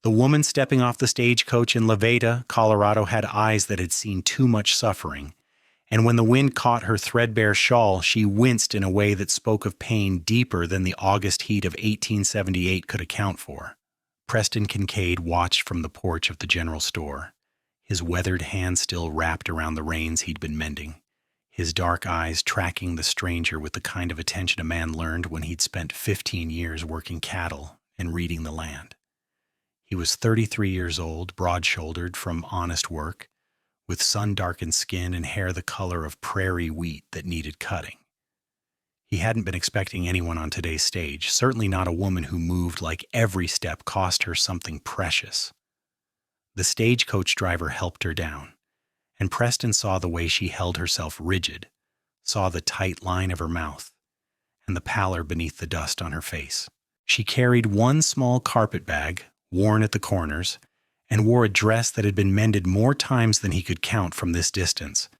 The woman stepping off the stagecoach in Veta, Colorado, had eyes that had seen too much suffering, and when the wind caught her threadbare shawl, she winced in a way that spoke of pain deeper than the August heat of 1878 could account for. Preston Kincaid watched from the porch of the general store, his weathered hand still wrapped around the reins he'd been mending, his dark eyes tracking the stranger with the kind of attention a man learned when he'd spent 15 years working cattle and reading the land. He was 33 years old, broad-shouldered from honest work, with sun-darkened skin and hair the color of prairie wheat that needed cutting. He hadn't been expecting anyone on today's stage, certainly not a woman who moved like every step cost her something precious. The stagecoach driver helped her down, and Preston saw the way she held herself rigid, saw the tight line of her mouth, and the pallor beneath the dust on her face. She carried one small carpet bag, worn at the corners, and wore a dress that had been mended more times than he could count from this distance.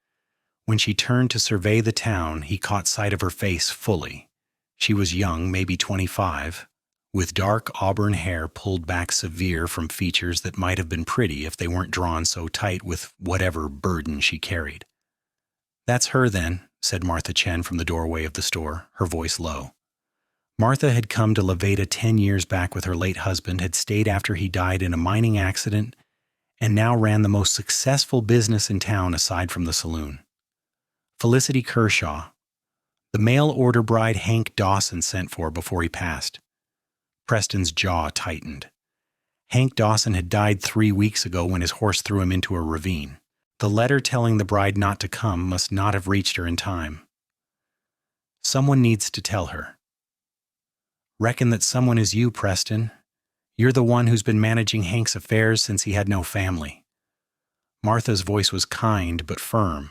When she turned to survey the town, he caught sight of her face fully. She was young, maybe 25, with dark auburn hair pulled back severe from features that might have been pretty if they weren't drawn so tight with whatever burden she carried. "That's her, then," said Martha Chen from the doorway of the store, her voice low. Martha had come to Veta 10 years back with her late husband, had stayed after he died in a mining accident, and now ran the most successful business in town aside from the saloon. Felicity Kershaw, the mail-order bride Hank Dawson sent for before he passed. Preston's jaw tightened. Hank Dawson had died 3 weeks ago when his horse threw him into a ravine. The letter telling the bride not to come must not have reached her in time. Someone needs to tell her. "Reckon that someone is you, Preston. You're the one who's been managing Hank's affairs since he had no family." Martha's voice was kind but firm.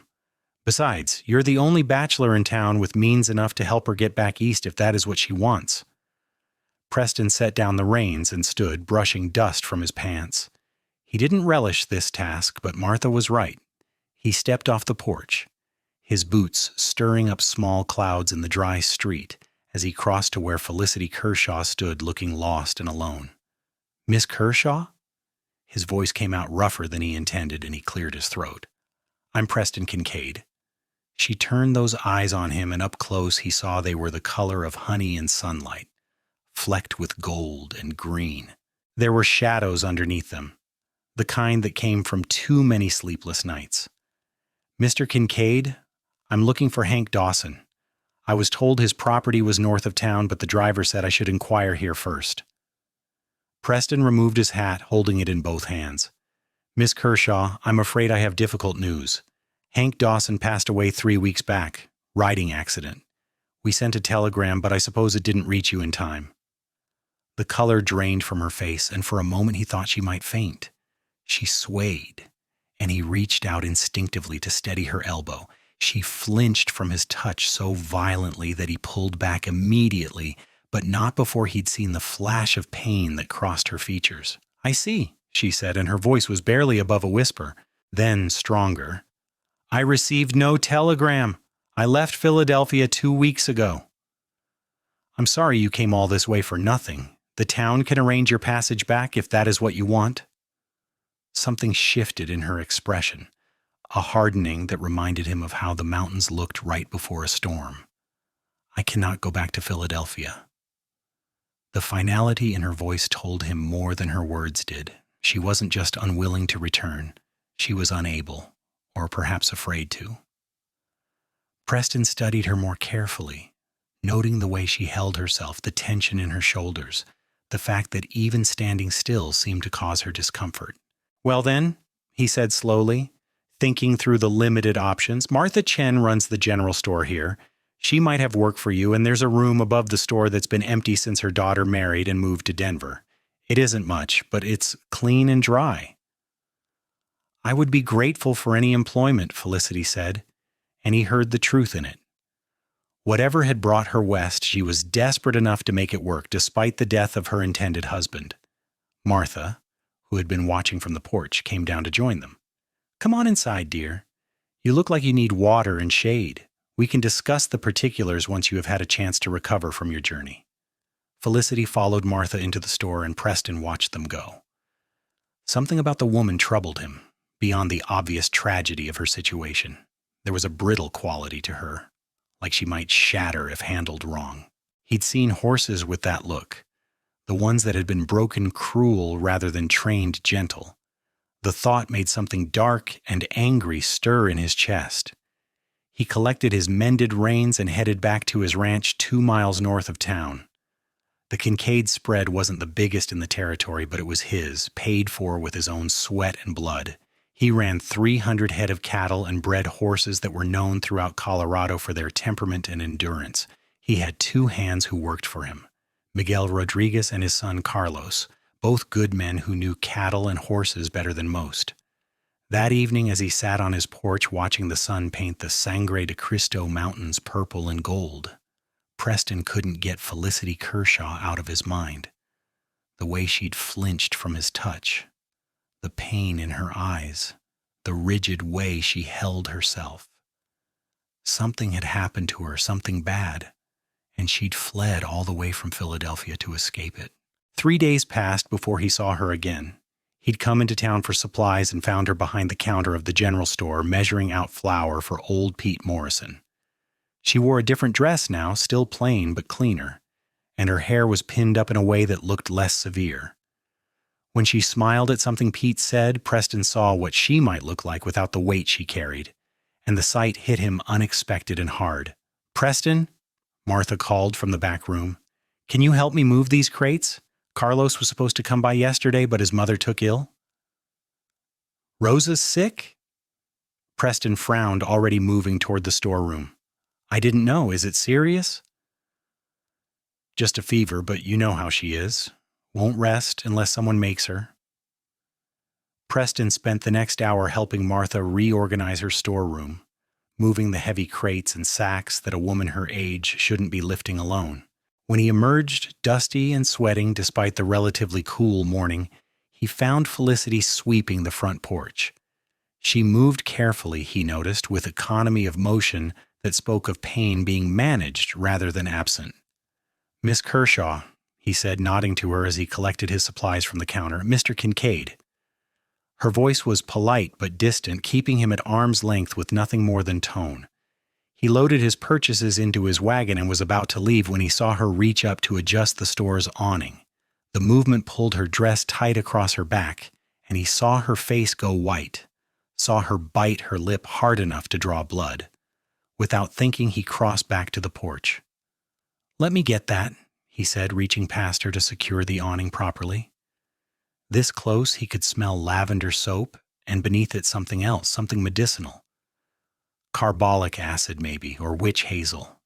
"Besides, you're the only bachelor in town with means enough to help her get back east if that is what she wants." Preston set down the reins and stood, brushing dust from his pants. He didn't relish this task, but Martha was right. He stepped off the porch, his boots stirring up small clouds in the dry street, as he crossed to where Felicity Kershaw stood looking lost and alone. "Miss Kershaw?" His voice came out rougher than he intended, and he cleared his throat. "I'm Preston Kincaid." She turned those eyes on him, and up close he saw they were the color of honey in sunlight, flecked with gold and green. There were shadows underneath them, the kind that came from too many sleepless nights. "Mr. Kincaid, I'm looking for Hank Dawson. I was told his property was north of town, but the driver said I should inquire here first." Preston removed his hat, holding it in both hands. "Miss Kershaw, I'm afraid I have difficult news. Hank Dawson passed away 3 weeks back. Riding accident. We sent a telegram, but I suppose it didn't reach you in time." The color drained from her face, and for a moment he thought she might faint. She swayed, and he reached out instinctively to steady her elbow. She flinched from his touch so violently that he pulled back immediately, but not before he'd seen the flash of pain that crossed her features. "I see," she said, and her voice was barely above a whisper. Then, stronger, "I received no telegram. I left Philadelphia 2 weeks ago." "I'm sorry you came all this way for nothing. The town can arrange your passage back if that is what you want." Something shifted in her expression, a hardening that reminded him of how the mountains looked right before a storm. "I cannot go back to Philadelphia." The finality in her voice told him more than her words did. She wasn't just unwilling to return. She was unable, or perhaps afraid to. Preston studied her more carefully, noting the way she held herself, the tension in her shoulders, the fact that even standing still seemed to cause her discomfort. "Well then," he said slowly, thinking through the limited options, "Martha Chen runs the general store here. She might have work for you, and there's a room above the store that's been empty since her daughter married and moved to Denver. It isn't much, but it's clean and dry." "I would be grateful for any employment," Felicity said, and he heard the truth in it. Whatever had brought her west, she was desperate enough to make it work, despite the death of her intended husband. Martha, who had been watching from the porch, came down to join them. "Come on inside, dear. You look like you need water and shade. We can discuss the particulars once you have had a chance to recover from your journey." Felicity followed Martha into the store, and Preston watched them go. Something about the woman troubled him, beyond the obvious tragedy of her situation. There was a brittle quality to her, like she might shatter if handled wrong. He'd seen horses with that look, the ones that had been broken cruel rather than trained gentle. The thought made something dark and angry stir in his chest. He collected his mended reins and headed back to his ranch 2 miles north of town. The Kincaid spread wasn't the biggest in the territory, but it was his, paid for with his own sweat and blood. He ran 300 head of cattle and bred horses that were known throughout Colorado for their temperament and endurance. He had 2 hands who worked for him, Miguel Rodriguez and his son Carlos, both good men who knew cattle and horses better than most. That evening, as he sat on his porch watching the sun paint the Sangre de Cristo Mountains purple and gold, Preston couldn't get Felicity Kershaw out of his mind. The way she'd flinched from his touch, the pain in her eyes, the rigid way she held herself. Something had happened to her, something bad, and she'd fled all the way from Philadelphia to escape it. 3 days passed before he saw her again. He'd come into town for supplies and found her behind the counter of the general store measuring out flour for old Pete Morrison. She wore a different dress now, still plain but cleaner, and her hair was pinned up in a way that looked less severe. When she smiled at something Pete said, Preston saw what she might look like without the weight she carried, and the sight hit him unexpected and hard. "Preston," Martha called from the back room, "can you help me move these crates? Carlos was supposed to come by yesterday, but his mother took ill." "Rosa's sick?" Preston frowned, already moving toward the storeroom. "I didn't know. Is it serious?" "Just a fever, but you know how she is. Won't rest unless someone makes her." Preston spent the next hour helping Martha reorganize her storeroom, moving the heavy crates and sacks that a woman her age shouldn't be lifting alone. When he emerged, dusty and sweating despite the relatively cool morning, he found Felicity sweeping the front porch. She moved carefully, he noticed, with economy of motion that spoke of pain being managed rather than absent. "Miss Kershaw," he said, nodding to her as he collected his supplies from the counter, "Mr. Kincaid." Her voice was polite but distant, keeping him at arm's length with nothing more than tone. He loaded his purchases into his wagon and was about to leave when he saw her reach up to adjust the store's awning. The movement pulled her dress tight across her back, and he saw her face go white, saw her bite her lip hard enough to draw blood. Without thinking, he crossed back to the porch. "Let me get that," he said, reaching past her to secure the awning properly. This close, he could smell lavender soap, and beneath it something else, something medicinal. Carbolic acid, maybe, or witch hazel.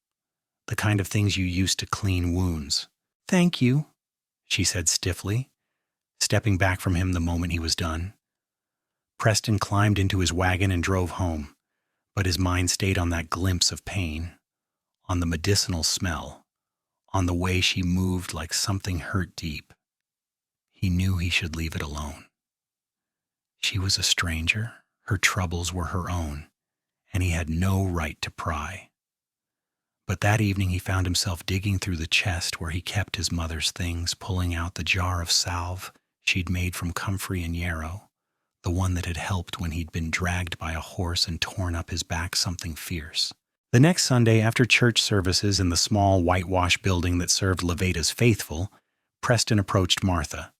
The kind of things you use to clean wounds. "Thank you," she said stiffly, stepping back from him the moment he was done. Preston climbed into his wagon and drove home, but his mind stayed on that glimpse of pain, on the medicinal smell, on the way she moved like something hurt deep. He knew he should leave it alone. She was a stranger, her troubles were her own, and he had no right to pry. But that evening he found himself digging through the chest where he kept his mother's things, pulling out the jar of salve she'd made from comfrey and yarrow, the one that had helped when he'd been dragged by a horse and torn up his back something fierce. The next Sunday, after church services in the small whitewash building that served Veta's faithful, Preston approached Martha.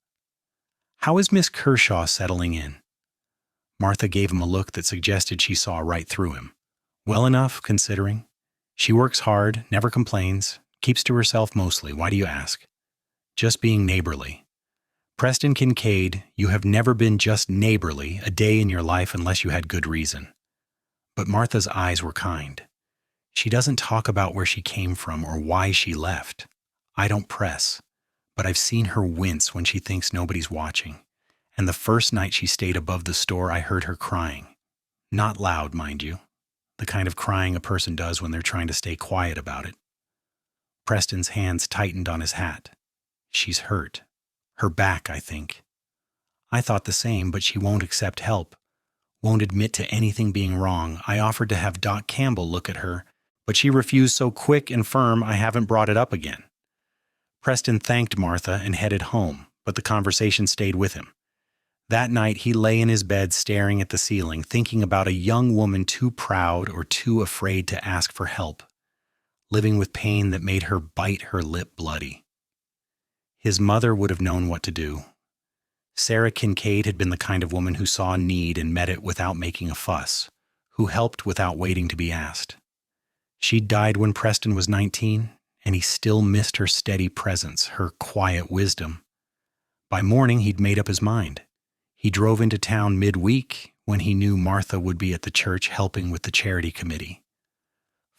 "How is Miss Kershaw settling in?" Martha gave him a look that suggested she saw right through him. "Well enough, considering. She works hard, never complains, keeps to herself mostly. Why do you ask?" "Just being neighborly." "Preston Kincaid, you have never been just neighborly a day in your life unless you had good reason." But Martha's eyes were kind. "She doesn't talk about where she came from or why she left. I don't press, but I've seen her wince when she thinks nobody's watching. And the first night she stayed above the store, I heard her crying. Not loud, mind you. The kind of crying a person does when they're trying to stay quiet about it." Preston's hands tightened on his hat. "She's hurt. Her back, I think." "I thought the same, but she won't accept help. Won't admit to anything being wrong. I offered to have Doc Campbell look at her, but she refused so quick and firm I haven't brought it up again." Preston thanked Martha and headed home, but the conversation stayed with him. That night he lay in his bed staring at the ceiling, thinking about a young woman too proud or too afraid to ask for help, living with pain that made her bite her lip bloody. His mother would have known what to do. Sarah Kincaid had been the kind of woman who saw need and met it without making a fuss, who helped without waiting to be asked. She'd died when Preston was 19, and he still missed her steady presence, her quiet wisdom. By morning, he'd made up his mind. He drove into town midweek when he knew Martha would be at the church helping with the charity committee.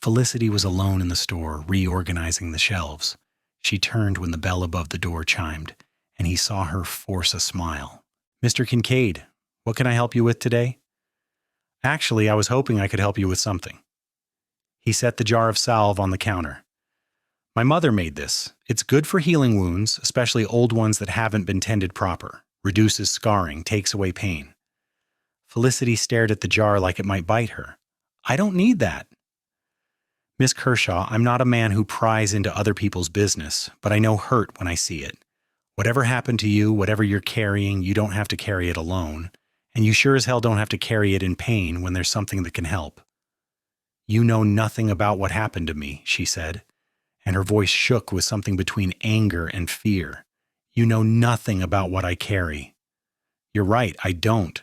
Felicity was alone in the store, reorganizing the shelves. She turned when the bell above the door chimed, and he saw her force a smile. "Mr. Kincaid, what can I help you with today?" "Actually, I was hoping I could help you with something." He set the jar of salve on the counter. "My mother made this. It's good for healing wounds, especially old ones that haven't been tended proper. Reduces scarring, takes away pain." Felicity stared at the jar like it might bite her. "I don't need that." "Miss Kershaw, I'm not a man who pries into other people's business, but I know hurt when I see it. Whatever happened to you, whatever you're carrying, you don't have to carry it alone. And you sure as hell don't have to carry it in pain when there's something that can help." "You know nothing about what happened to me," she said, and her voice shook with something between anger and fear. "You know nothing about what I carry." "You're right, I don't.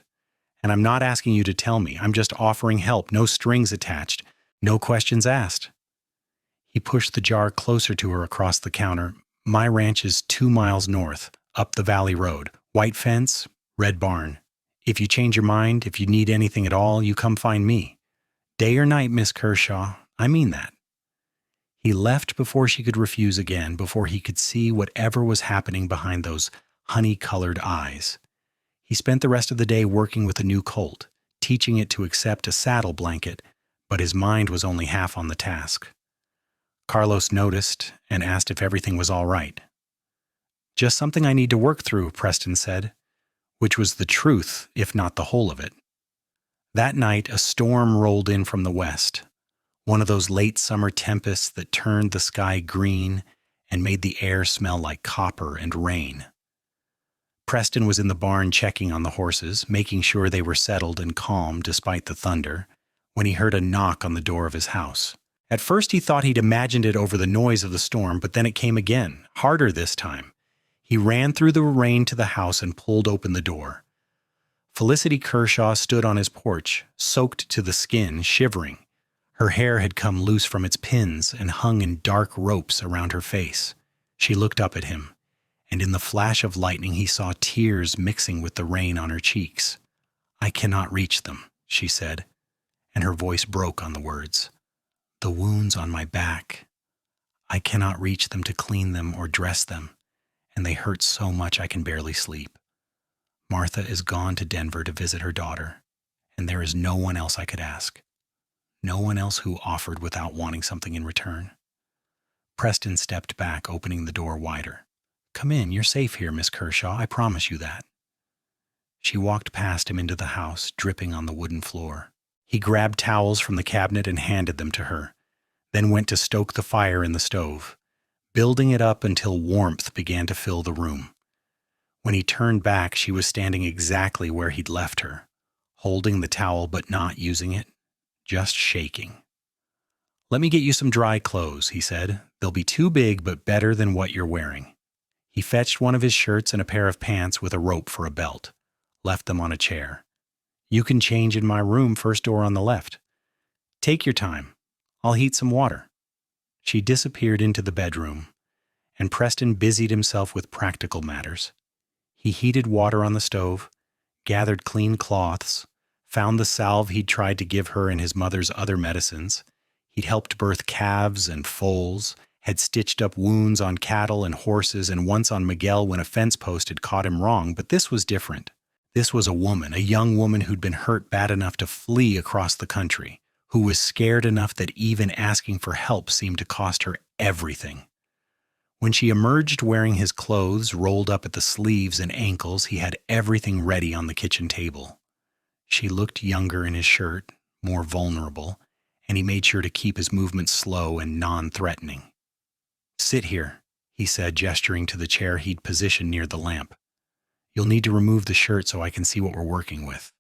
And I'm not asking you to tell me. I'm just offering help, no strings attached, no questions asked." He pushed the jar closer to her across the counter. "My ranch is 2 miles north, up the valley road. White fence, red barn. If you change your mind, if you need anything at all, you come find me. Day or night, Miss Kershaw, I mean that." He left before she could refuse again, before he could see whatever was happening behind those honey-colored eyes. He spent the rest of the day working with a new colt, teaching it to accept a saddle blanket, but his mind was only half on the task. Carlos noticed and asked if everything was all right. "Just something I need to work through," Preston said, which was the truth, if not the whole of it. That night, a storm rolled in from the west, one of those late summer tempests that turned the sky green and made the air smell like copper and rain. Preston was in the barn checking on the horses, making sure they were settled and calm despite the thunder, when he heard a knock on the door of his house. At first he thought he'd imagined it over the noise of the storm, but then it came again, harder this time. He ran through the rain to the house and pulled open the door. Felicity Kershaw stood on his porch, soaked to the skin, shivering. Her hair had come loose from its pins and hung in dark ropes around her face. She looked up at him, and in the flash of lightning he saw tears mixing with the rain on her cheeks. "I cannot reach them," she said, and her voice broke on the words. "The wounds on my back. I cannot reach them to clean them or dress them, and they hurt so much I can barely sleep. Martha is gone to Denver to visit her daughter, and there is no one else I could ask. No one else who offered without wanting something in return." Preston stepped back, opening the door wider. "Come in, you're safe here, Miss Kershaw, I promise you that." She walked past him into the house, dripping on the wooden floor. He grabbed towels from the cabinet and handed them to her, then went to stoke the fire in the stove, building it up until warmth began to fill the room. When he turned back, she was standing exactly where he'd left her, holding the towel but not using it, just shaking. "Let me get you some dry clothes," he said. "They'll be too big but better than what you're wearing." He fetched one of his shirts and a pair of pants with a rope for a belt, left them on a chair. "You can change in my room, first door on the left. Take your time. I'll heat some water." She disappeared into the bedroom, and Preston busied himself with practical matters. He heated water on the stove, gathered clean cloths, found the salve he'd tried to give her and his mother's other medicines. He'd helped birth calves and foals, had stitched up wounds on cattle and horses, and once on Miguel when a fence post had caught him wrong, but this was different. This was a woman, a young woman who'd been hurt bad enough to flee across the country, who was scared enough that even asking for help seemed to cost her everything. When she emerged wearing his clothes rolled up at the sleeves and ankles, he had everything ready on the kitchen table. She looked younger in his shirt, more vulnerable, and he made sure to keep his movements slow and non-threatening. "Sit here," he said, gesturing to the chair he'd positioned near the lamp. You'll need to remove the shirt so I can see what we're working with."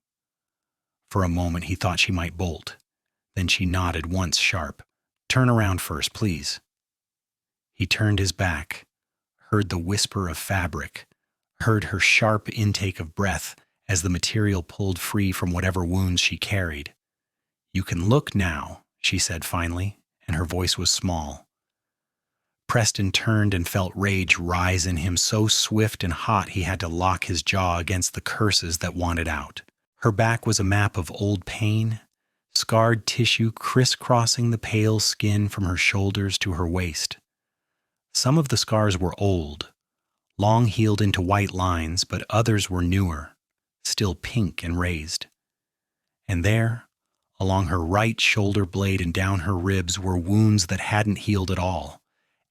For a moment he thought she might bolt. Then she nodded once sharp. "Turn around first, please." He turned his back, heard the whisper of fabric, heard her sharp intake of breath as the material pulled free from whatever wounds she carried. "You can look now," she said finally, and her voice was small. Preston turned and felt rage rise in him so swift and hot he had to lock his jaw against the curses that wanted out. Her back was a map of old pain, scarred tissue crisscrossing the pale skin from her shoulders to her waist. Some of the scars were old, long healed into white lines, but others were newer, still pink and raised. And there, along her right shoulder blade and down her ribs, were wounds that hadn't healed at all.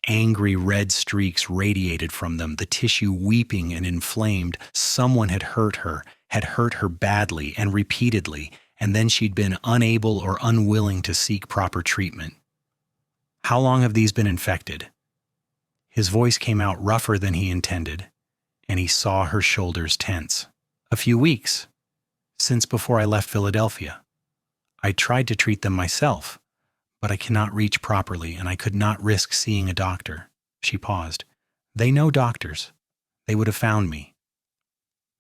Angry red streaks radiated from them, the tissue weeping and inflamed. Someone had hurt her badly and repeatedly, and then she'd been unable or unwilling to seek proper treatment. "How long have these been infected?" His voice came out rougher than he intended, and he saw her shoulders tense. "A few weeks, since before I left Philadelphia. I tried to treat them myself, but I cannot reach properly, and I could not risk seeing a doctor." She paused. "They know doctors. They would have found me."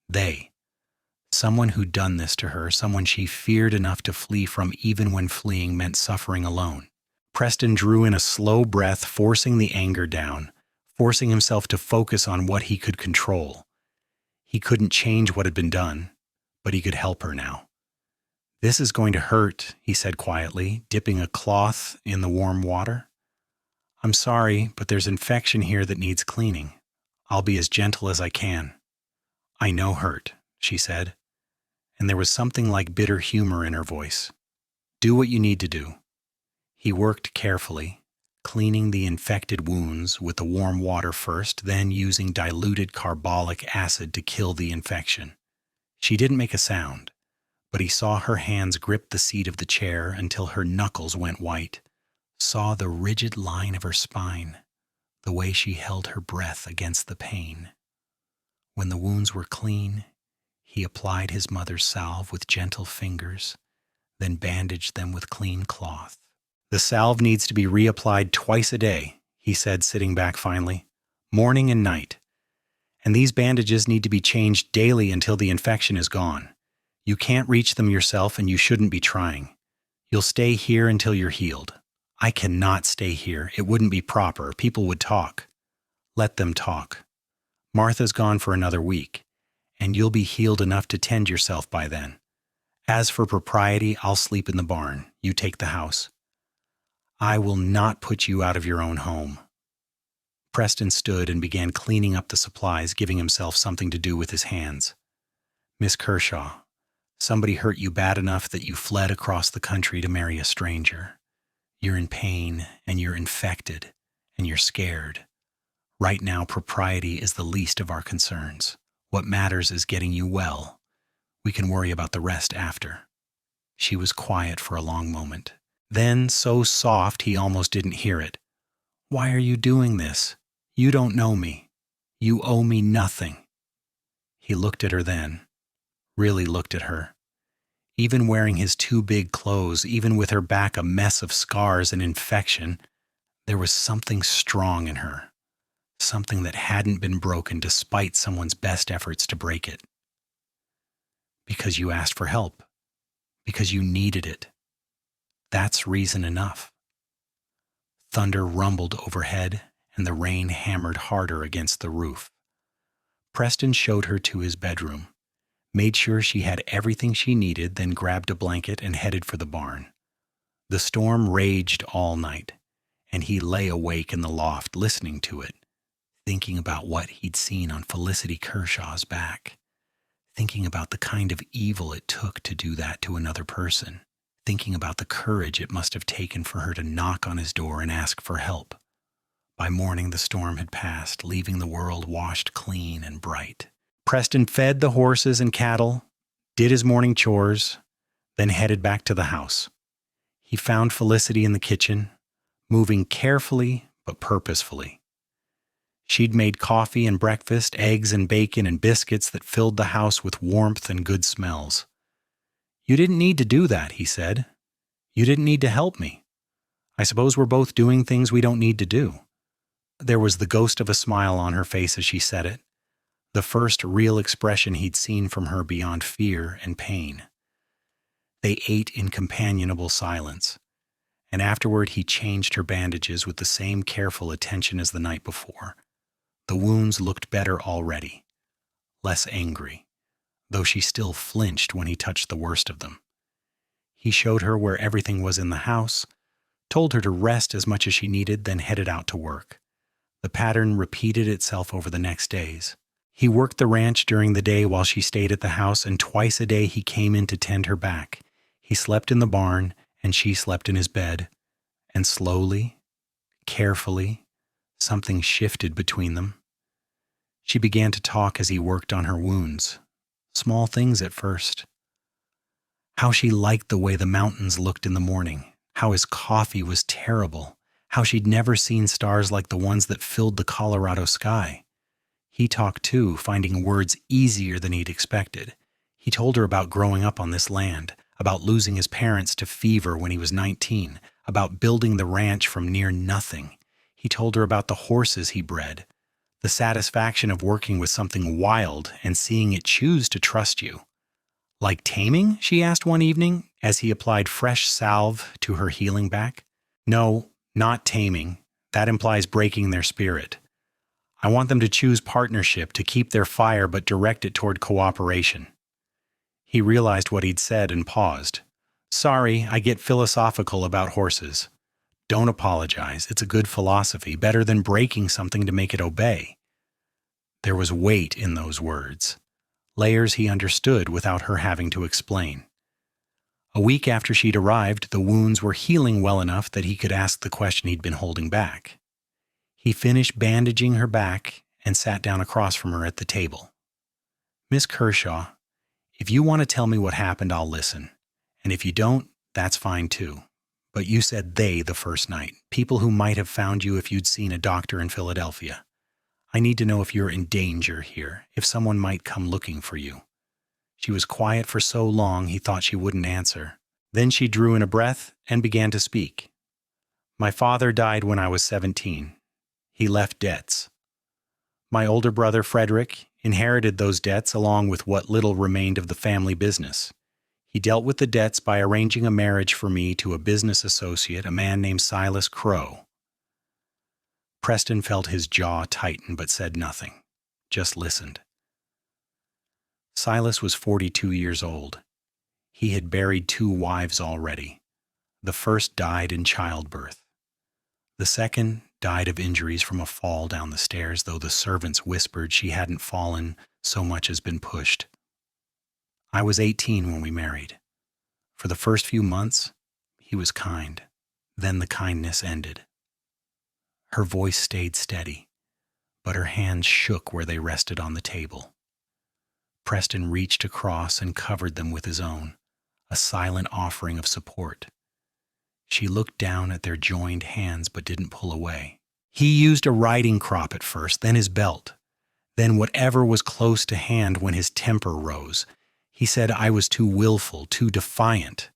They. Someone who'd done this to her, someone she feared enough to flee from even when fleeing meant suffering alone. Preston drew in a slow breath, forcing the anger down, forcing himself to focus on what he could control. He couldn't change what had been done, but he could help her now. "This is going to hurt," he said quietly, dipping a cloth in the warm water. "I'm sorry, but there's infection here that needs cleaning. I'll be as gentle as I can." "I know hurt," she said, and there was something like bitter humor in her voice. "Do what you need to do." He worked carefully, cleaning the infected wounds with the warm water first, then using diluted carbolic acid to kill the infection. She didn't make a sound, but he saw her hands grip the seat of the chair until her knuckles went white, saw the rigid line of her spine, the way she held her breath against the pain. When the wounds were clean, he applied his mother's salve with gentle fingers, then bandaged them with clean cloth. "The salve needs to be reapplied twice a day," he said, sitting back finally, "morning and night. And these bandages need to be changed daily until the infection is gone. You can't reach them yourself, and you shouldn't be trying. You'll stay here until you're healed." "I cannot stay here. It wouldn't be proper. People would talk." "Let them talk. Martha's gone for another week, and you'll be healed enough to tend yourself by then. As for propriety, I'll sleep in the barn. You take the house." "I will not put you out of your own home." Preston stood and began cleaning up the supplies, giving himself something to do with his hands. "Miss Kershaw, somebody hurt you bad enough that you fled across the country to marry a stranger. You're in pain, and you're infected, and you're scared. Right now, propriety is the least of our concerns. What matters is getting you well. We can worry about the rest after." She was quiet for a long moment. Then, so soft he almost didn't hear it. "Why are you doing this? You don't know me. You owe me nothing." He looked at her then, really looked at her. Even wearing his too big clothes, even with her back a mess of scars and infection, there was something strong in her, something that hadn't been broken despite someone's best efforts to break it. "Because you asked for help. Because you needed it. That's reason enough." Thunder rumbled overhead, and the rain hammered harder against the roof. Preston showed her to his bedroom, made sure she had everything she needed, then grabbed a blanket and headed for the barn. The storm raged all night, and he lay awake in the loft listening to it, thinking about what he'd seen on Felicity Kershaw's back, thinking about the kind of evil it took to do that to another person, thinking about the courage it must have taken for her to knock on his door and ask for help. By morning, the storm had passed, leaving the world washed clean and bright. Preston fed the horses and cattle, did his morning chores, then headed back to the house. He found Felicity in the kitchen, moving carefully but purposefully. She'd made coffee and breakfast, eggs and bacon and biscuits that filled the house with warmth and good smells. "You didn't need to do that," he said. "You didn't need to help me. I suppose we're both doing things we don't need to do." There was the ghost of a smile on her face as she said it, the first real expression he'd seen from her beyond fear and pain. They ate in companionable silence, and afterward he changed her bandages with the same careful attention as the night before. The wounds looked better already, less angry, though she still flinched when he touched the worst of them. He showed her where everything was in the house, told her to rest as much as she needed, then headed out to work. The pattern repeated itself over the next days. He worked the ranch during the day while she stayed at the house, and twice a day he came in to tend her back. He slept in the barn, and she slept in his bed, and slowly, carefully, something shifted between them. She began to talk as he worked on her wounds, small things at first. How she liked the way the mountains looked in the morning, how his coffee was terrible, how she'd never seen stars like the ones that filled the Colorado sky. He talked too, finding words easier than he'd expected. He told her about growing up on this land, about losing his parents to fever when he was 19, about building the ranch from near nothing. He told her about the horses he bred, the satisfaction of working with something wild and seeing it choose to trust you. "Like taming?" she asked one evening as he applied fresh salve to her healing back. "No, not taming. That implies breaking their spirit. I want them to choose partnership, to keep their fire but direct it toward cooperation." He realized what he'd said and paused. "Sorry, I get philosophical about horses." "Don't apologize. It's a good philosophy, better than breaking something to make it obey." There was weight in those words, layers he understood without her having to explain. A week after she'd arrived, the wounds were healing well enough that he could ask the question he'd been holding back. He finished bandaging her back and sat down across from her at the table. "Miss Kershaw, if you want to tell me what happened, I'll listen. And if you don't, that's fine too. But you said they the first night, people who might have found you if you'd seen a doctor in Philadelphia. I need to know if you're in danger here, if someone might come looking for you." She was quiet for so long he thought she wouldn't answer. Then she drew in a breath and began to speak. "My father died when I was 17. He left debts. My older brother, Frederick, inherited those debts along with what little remained of the family business. He dealt with the debts by arranging a marriage for me to a business associate, a man named Silas Crow." Preston felt his jaw tighten but said nothing, just listened. Silas was 42 years old. He had buried 2 wives already. The first died in childbirth. The second died of injuries from a fall down the stairs, though the servants whispered she hadn't fallen so much as been pushed. I was 18 when we married. For the first few months, he was kind. Then the kindness ended. Her voice stayed steady, but her hands shook where they rested on the table. Preston reached across and covered them with his own, a silent offering of support. She looked down at their joined hands but didn't pull away. He used a riding crop at first, then his belt, then whatever was close to hand when his temper rose. He said I was too willful, too defiant,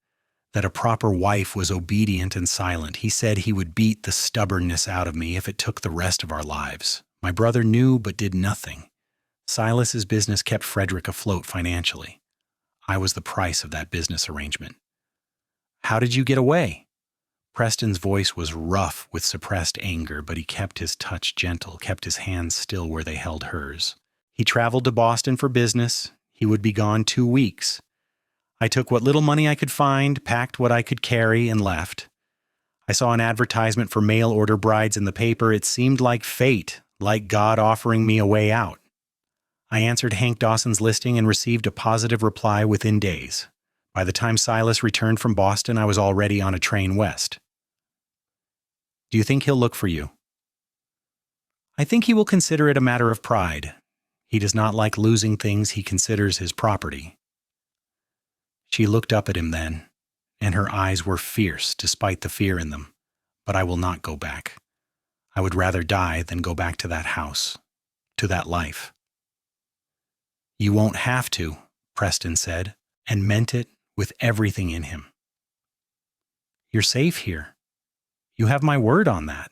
that a proper wife was obedient and silent. He said he would beat the stubbornness out of me if it took the rest of our lives. My brother knew but did nothing. Silas's business kept Frederick afloat financially. I was the price of that business arrangement. "How did you get away?" Preston's voice was rough with suppressed anger, but he kept his touch gentle, kept his hands still where they held hers. "He traveled to Boston for business. He would be gone 2 weeks. I took what little money I could find, packed what I could carry, and left. I saw an advertisement for mail-order brides in the paper. It seemed like fate, like God offering me a way out. I answered Hank Dawson's listing and received a positive reply within days. By the time Silas returned from Boston, I was already on a train west. Do you think he'll look for you?" "I think he will consider it a matter of pride. He does not like losing things he considers his property." She looked up at him then, and her eyes were fierce despite the fear in them. "But I will not go back. I would rather die than go back to that house, to that life. You won't have to, Preston said, and meant it with everything in him. You're safe here. You have my word on that.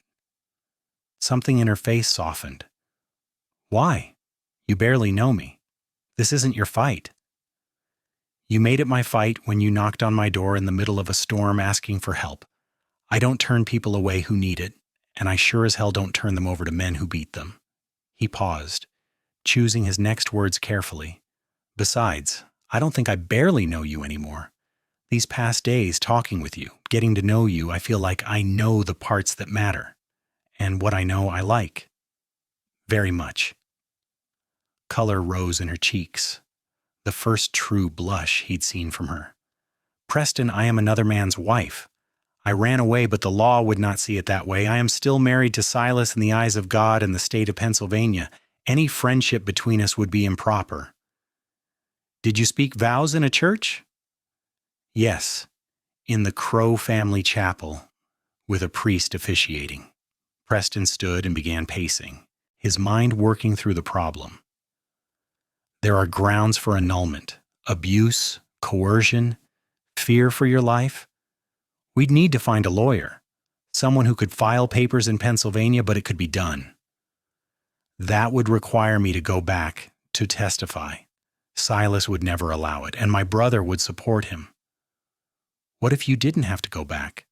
Something in her face softened. Why? You barely know me. This isn't your fight. You made it my fight when you knocked on my door in the middle of a storm asking for help. I don't turn people away who need it, and I sure as hell don't turn them over to men who beat them. He paused, choosing his next words carefully. Besides, I don't think I barely know you anymore. These past days talking with you, getting to know you, I feel like I know the parts that matter. And what I know I like. Very much. Color rose in her cheeks. The first true blush he'd seen from her. Preston, I am another man's wife. I ran away, but the law would not see it that way. I am still married to Silas in the eyes of God and the state of Pennsylvania. Any friendship between us would be improper. Did you speak vows in a church? Yes, in the Crow family chapel, with a priest officiating. Preston stood and began pacing, his mind working through the problem. There are grounds for annulment, abuse, coercion, fear for your life. We'd need to find a lawyer, someone who could file papers in Pennsylvania, but it could be done. That would require me to go back to testify. Silas would never allow it, and my brother would support him. What if you didn't have to go back?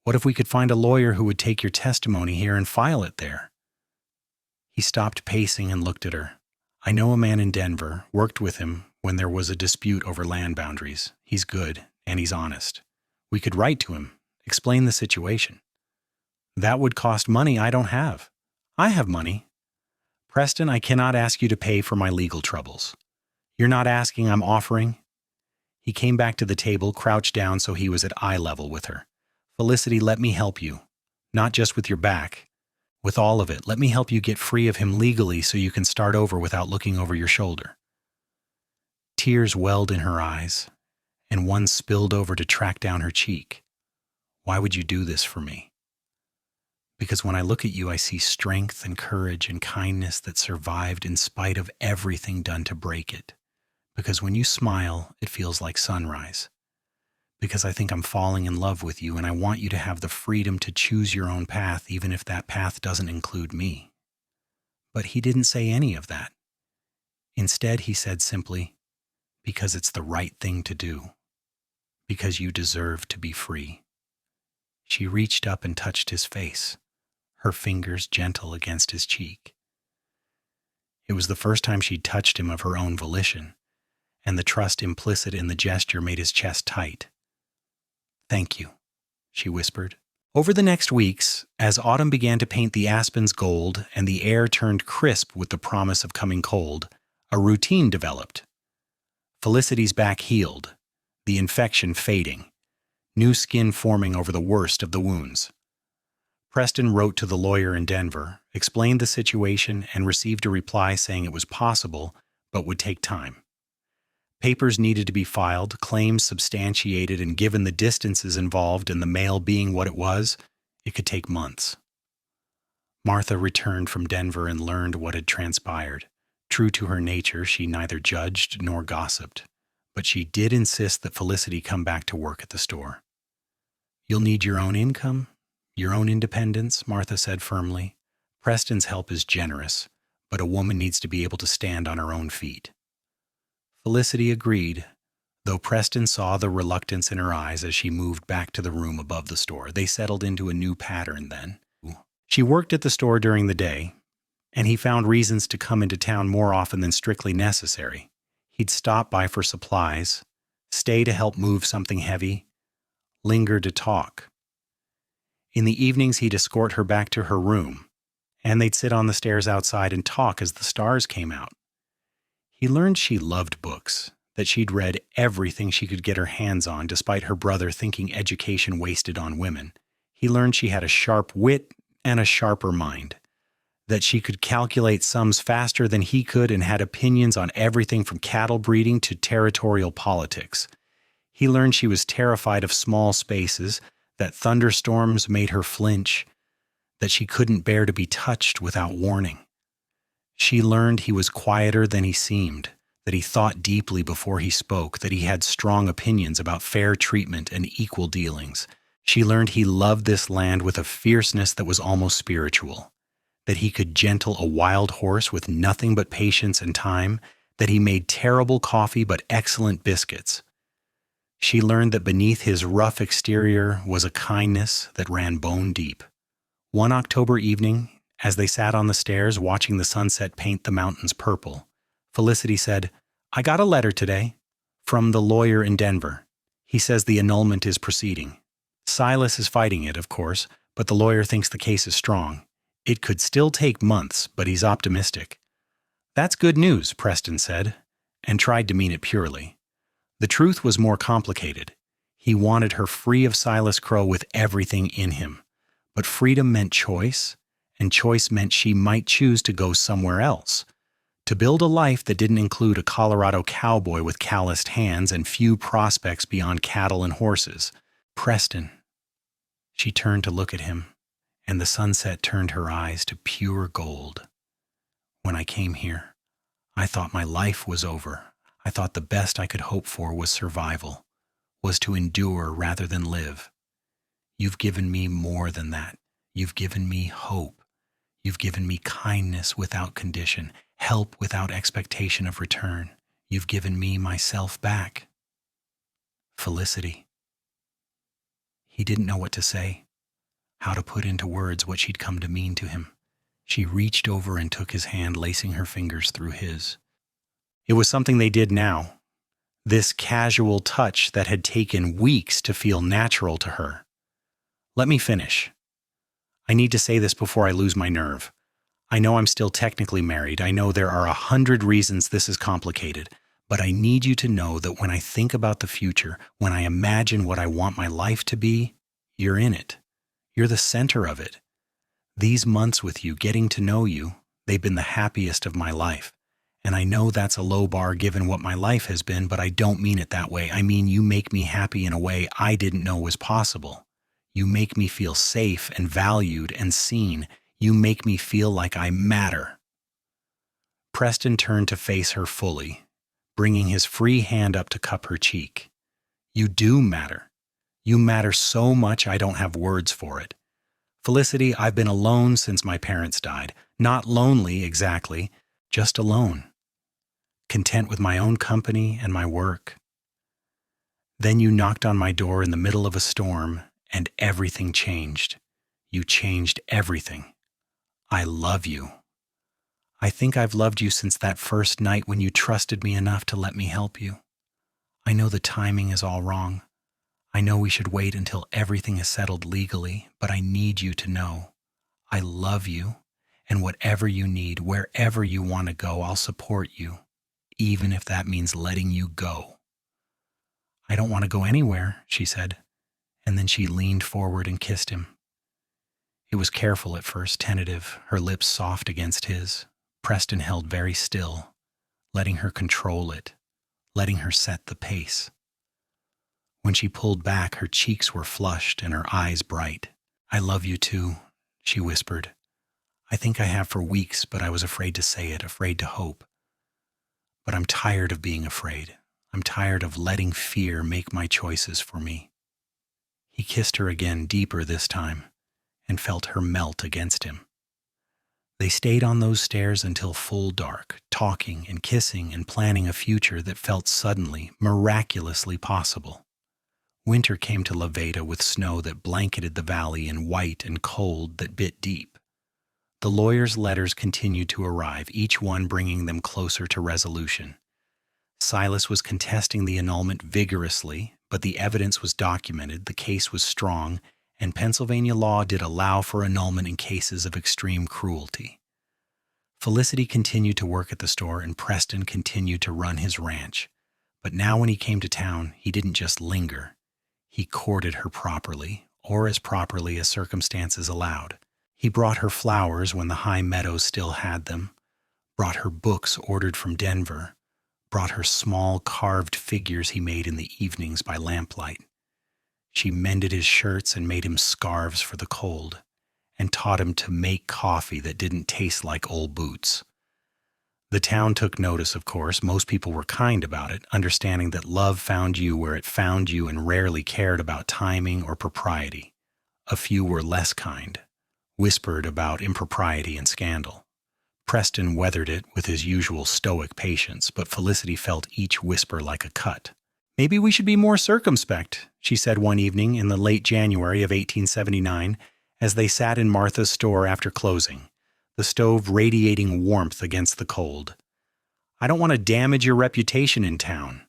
What if we could find a lawyer who would take your testimony here and file it there? He stopped pacing and looked at her. I know a man in Denver, worked with him when there was a dispute over land boundaries. He's good, and he's honest. We could write to him, explain the situation. That would cost money I don't have. I have money. Preston, I cannot ask you to pay for my legal troubles. You're not asking, I'm offering. He came back to the table, crouched down so he was at eye level with her. Felicity, let me help you. Not just with your back. With all of it, let me help you get free of him legally so you can start over without looking over your shoulder. Tears welled in her eyes, and one spilled over to track down her cheek. Why would you do this for me? Because when I look at you, I see strength and courage and kindness that survived in spite of everything done to break it. Because when you smile, it feels like sunrise. Because I think I'm falling in love with you and I want you to have the freedom to choose your own path, even if that path doesn't include me. But he didn't say any of that. Instead, he said simply, because it's the right thing to do. Because you deserve to be free. She reached up and touched his face, her fingers gentle against his cheek. It was the first time she'd touched him of her own volition, and the trust implicit in the gesture made his chest tight. Thank you, she whispered. Over the next weeks, as autumn began to paint the aspens gold and the air turned crisp with the promise of coming cold, a routine developed. Felicity's back healed, the infection fading, new skin forming over the worst of the wounds. Preston wrote to the lawyer in Denver, explained the situation, and received a reply saying it was possible, but would take time. Papers needed to be filed, claims substantiated, and given the distances involved and the mail being what it was, it could take months. Martha returned from Denver and learned what had transpired. True to her nature, she neither judged nor gossiped, but she did insist that Felicity come back to work at the store. You'll need your own income, your own independence, Martha said firmly. Preston's help is generous, but a woman needs to be able to stand on her own feet. Felicity agreed, though Preston saw the reluctance in her eyes as she moved back to the room above the store. They settled into a new pattern then. She worked at the store during the day, and he found reasons to come into town more often than strictly necessary. He'd stop by for supplies, stay to help move something heavy, linger to talk. In the evenings, he'd escort her back to her room, and they'd sit on the stairs outside and talk as the stars came out. He learned she loved books, that she'd read everything she could get her hands on despite her brother thinking education wasted on women. He learned she had a sharp wit and a sharper mind, that she could calculate sums faster than he could and had opinions on everything from cattle breeding to territorial politics. He learned she was terrified of small spaces, that thunderstorms made her flinch, that she couldn't bear to be touched without warning. She learned he was quieter than he seemed, that he thought deeply before he spoke, that he had strong opinions about fair treatment and equal dealings. She learned he loved this land with a fierceness that was almost spiritual, that he could gentle a wild horse with nothing but patience and time, that he made terrible coffee but excellent biscuits. She learned that beneath his rough exterior was a kindness that ran bone deep. One October evening, as they sat on the stairs watching the sunset paint the mountains purple, Felicity said, "I got a letter today from the lawyer in Denver. He says the annulment is proceeding. Silas is fighting it, of course, but the lawyer thinks the case is strong. It could still take months, but he's optimistic." "That's good news," Preston said, and tried to mean it purely. The truth was more complicated. He wanted her free of Silas Crow with everything in him. But freedom meant choice, and choice meant she might choose to go somewhere else, to build a life that didn't include a Colorado cowboy with calloused hands and few prospects beyond cattle and horses. "Preston." She turned to look at him, and the sunset turned her eyes to pure gold. "When I came here, I thought my life was over. I thought the best I could hope for was survival, was to endure rather than live. You've given me more than that. You've given me hope. You've given me kindness without condition, help without expectation of return. You've given me myself back." Felicity. He didn't know what to say, how to put into words what she'd come to mean to him. She reached over and took his hand, lacing her fingers through his. It was something they did now, this casual touch that had taken weeks to feel natural to her. "Let me finish. I need to say this before I lose my nerve. I know I'm still technically married. I know there are 100 reasons this is complicated, but I need you to know that when I think about the future, when I imagine what I want my life to be, you're in it. You're the center of it. These months with you, getting to know you, they've been the happiest of my life. And I know that's a low bar given what my life has been, but I don't mean it that way. I mean you make me happy in a way I didn't know was possible. You make me feel safe and valued and seen. You make me feel like I matter." Preston turned to face her fully, bringing his free hand up to cup her cheek. "You do matter. You matter so much I don't have words for it. Felicity, I've been alone since my parents died. Not lonely, exactly, just alone. Content with my own company and my work. Then you knocked on my door in the middle of a storm, and everything changed. You changed everything. I love you. I think I've loved you since that first night when you trusted me enough to let me help you. I know the timing is all wrong. I know we should wait until everything is settled legally, but I need you to know. I love you, and whatever you need, wherever you want to go, I'll support you, even if that means letting you go." "I don't want to go anywhere," she said, and then she leaned forward and kissed him. It was careful at first, tentative, her lips soft against his. Preston held very still, letting her control it, letting her set the pace. When she pulled back, her cheeks were flushed and her eyes bright. "I love you too," she whispered. "I think I have for weeks, but I was afraid to say it, afraid to hope. But I'm tired of being afraid. I'm tired of letting fear make my choices for me." He kissed her again, deeper this time, and felt her melt against him. They stayed on those stairs until full dark, talking and kissing and planning a future that felt suddenly, miraculously possible. Winter came to Veta with snow that blanketed the valley in white and cold that bit deep. The lawyer's letters continued to arrive, each one bringing them closer to resolution. Silas was contesting the annulment vigorously, but the evidence was documented, the case was strong, and Pennsylvania law did allow for annulment in cases of extreme cruelty. Felicity continued to work at the store, and Preston continued to run his ranch. But now when he came to town, he didn't just linger. He courted her properly, or as properly as circumstances allowed. He brought her flowers when the high meadows still had them, brought her books ordered from Denver, brought her small carved figures he made in the evenings by lamplight. She mended his shirts and made him scarves for the cold, and taught him to make coffee that didn't taste like old boots. The town took notice, of course. Most people were kind about it, understanding that love found you where it found you and rarely cared about timing or propriety. A few were less kind, whispered about impropriety and scandal. Preston weathered it with his usual stoic patience, but Felicity felt each whisper like a cut. "Maybe we should be more circumspect," she said one evening in the late January of 1879, as they sat in Martha's store after closing, the stove radiating warmth against the cold. "I don't want to damage your reputation in town.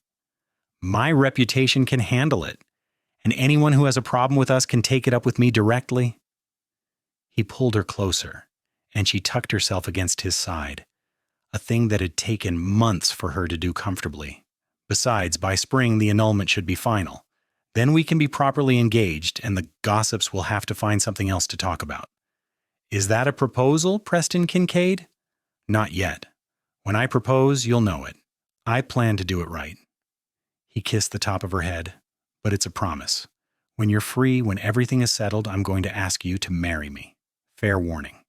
My reputation can handle it, and anyone who has a problem with us can take it up with me directly." He pulled her closer, and she tucked herself against his side, a thing that had taken months for her to do comfortably. Besides, by spring the annulment should be final. Then we can be properly engaged, and the gossips will have to find something else to talk about. "Is that a proposal, Preston Kincaid?" "Not yet. When I propose, you'll know it. I plan to do it right." He kissed the top of her head. "But it's a promise. When you're free, when everything is settled, I'm going to ask you to marry me. Fair warning."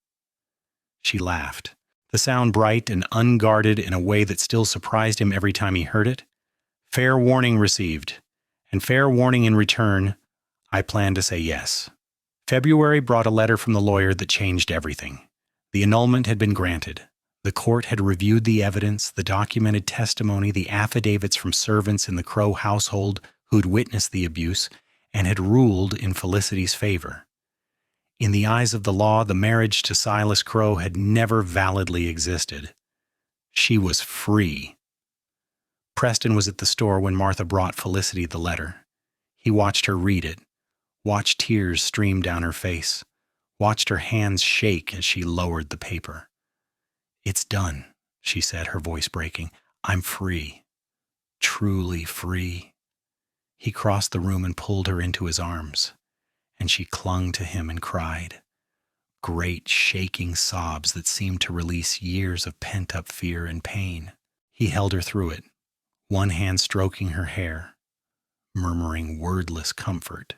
She laughed, the sound bright and unguarded in a way that still surprised him every time he heard it. "Fair warning received, and fair warning in return. I plan to say yes." February brought a letter from the lawyer that changed everything. The annulment had been granted. The court had reviewed the evidence, the documented testimony, the affidavits from servants in the Crow household who'd witnessed the abuse, and had ruled in Felicity's favor. In the eyes of the law, the marriage to Silas Crow had never validly existed. She was free. Preston was at the store when Martha brought Felicity the letter. He watched her read it, watched tears stream down her face, watched her hands shake as she lowered the paper. "It's done," she said, her voice breaking. "I'm free. Truly free." He crossed the room and pulled her into his arms, and she clung to him and cried. Great shaking sobs that seemed to release years of pent-up fear and pain. He held her through it, one hand stroking her hair, murmuring wordless comfort.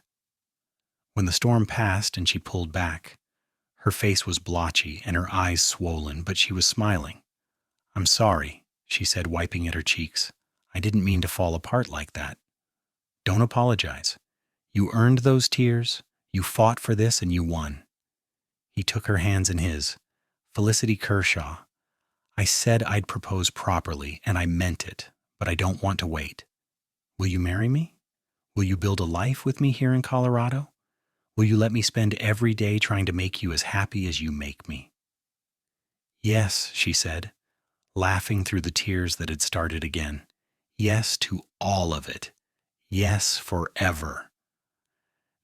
When the storm passed and she pulled back, her face was blotchy and her eyes swollen, but she was smiling. "I'm sorry," she said, wiping at her cheeks. "I didn't mean to fall apart like that." "Don't apologize. You earned those tears, you fought for this, and you won." He took her hands in his. "Felicity Kershaw, I said I'd propose properly, and I meant it, but I don't want to wait. Will you marry me? Will you build a life with me here in Colorado? Will you let me spend every day trying to make you as happy as you make me?" "Yes," she said, laughing through the tears that had started again. "Yes to all of it. Yes, forever."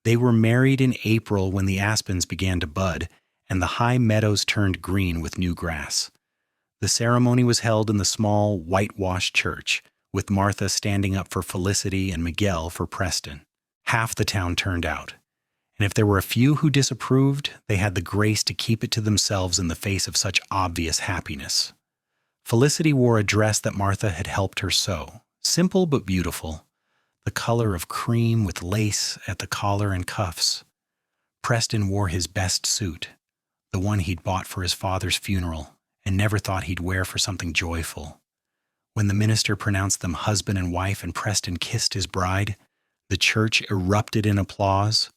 They were married in April when the aspens began to bud, and the high meadows turned green with new grass. The ceremony was held in the small, whitewashed church, with Martha standing up for Felicity and Miguel for Preston. Half the town turned out, and if there were a few who disapproved, they had the grace to keep it to themselves in the face of such obvious happiness. Felicity wore a dress that Martha had helped her sew, simple but beautiful, the color of cream with lace at the collar and cuffs. Preston wore his best suit, the one he'd bought for his father's funeral and never thought he'd wear for something joyful. When the minister pronounced them husband and wife and Preston kissed his bride, the church erupted in applause.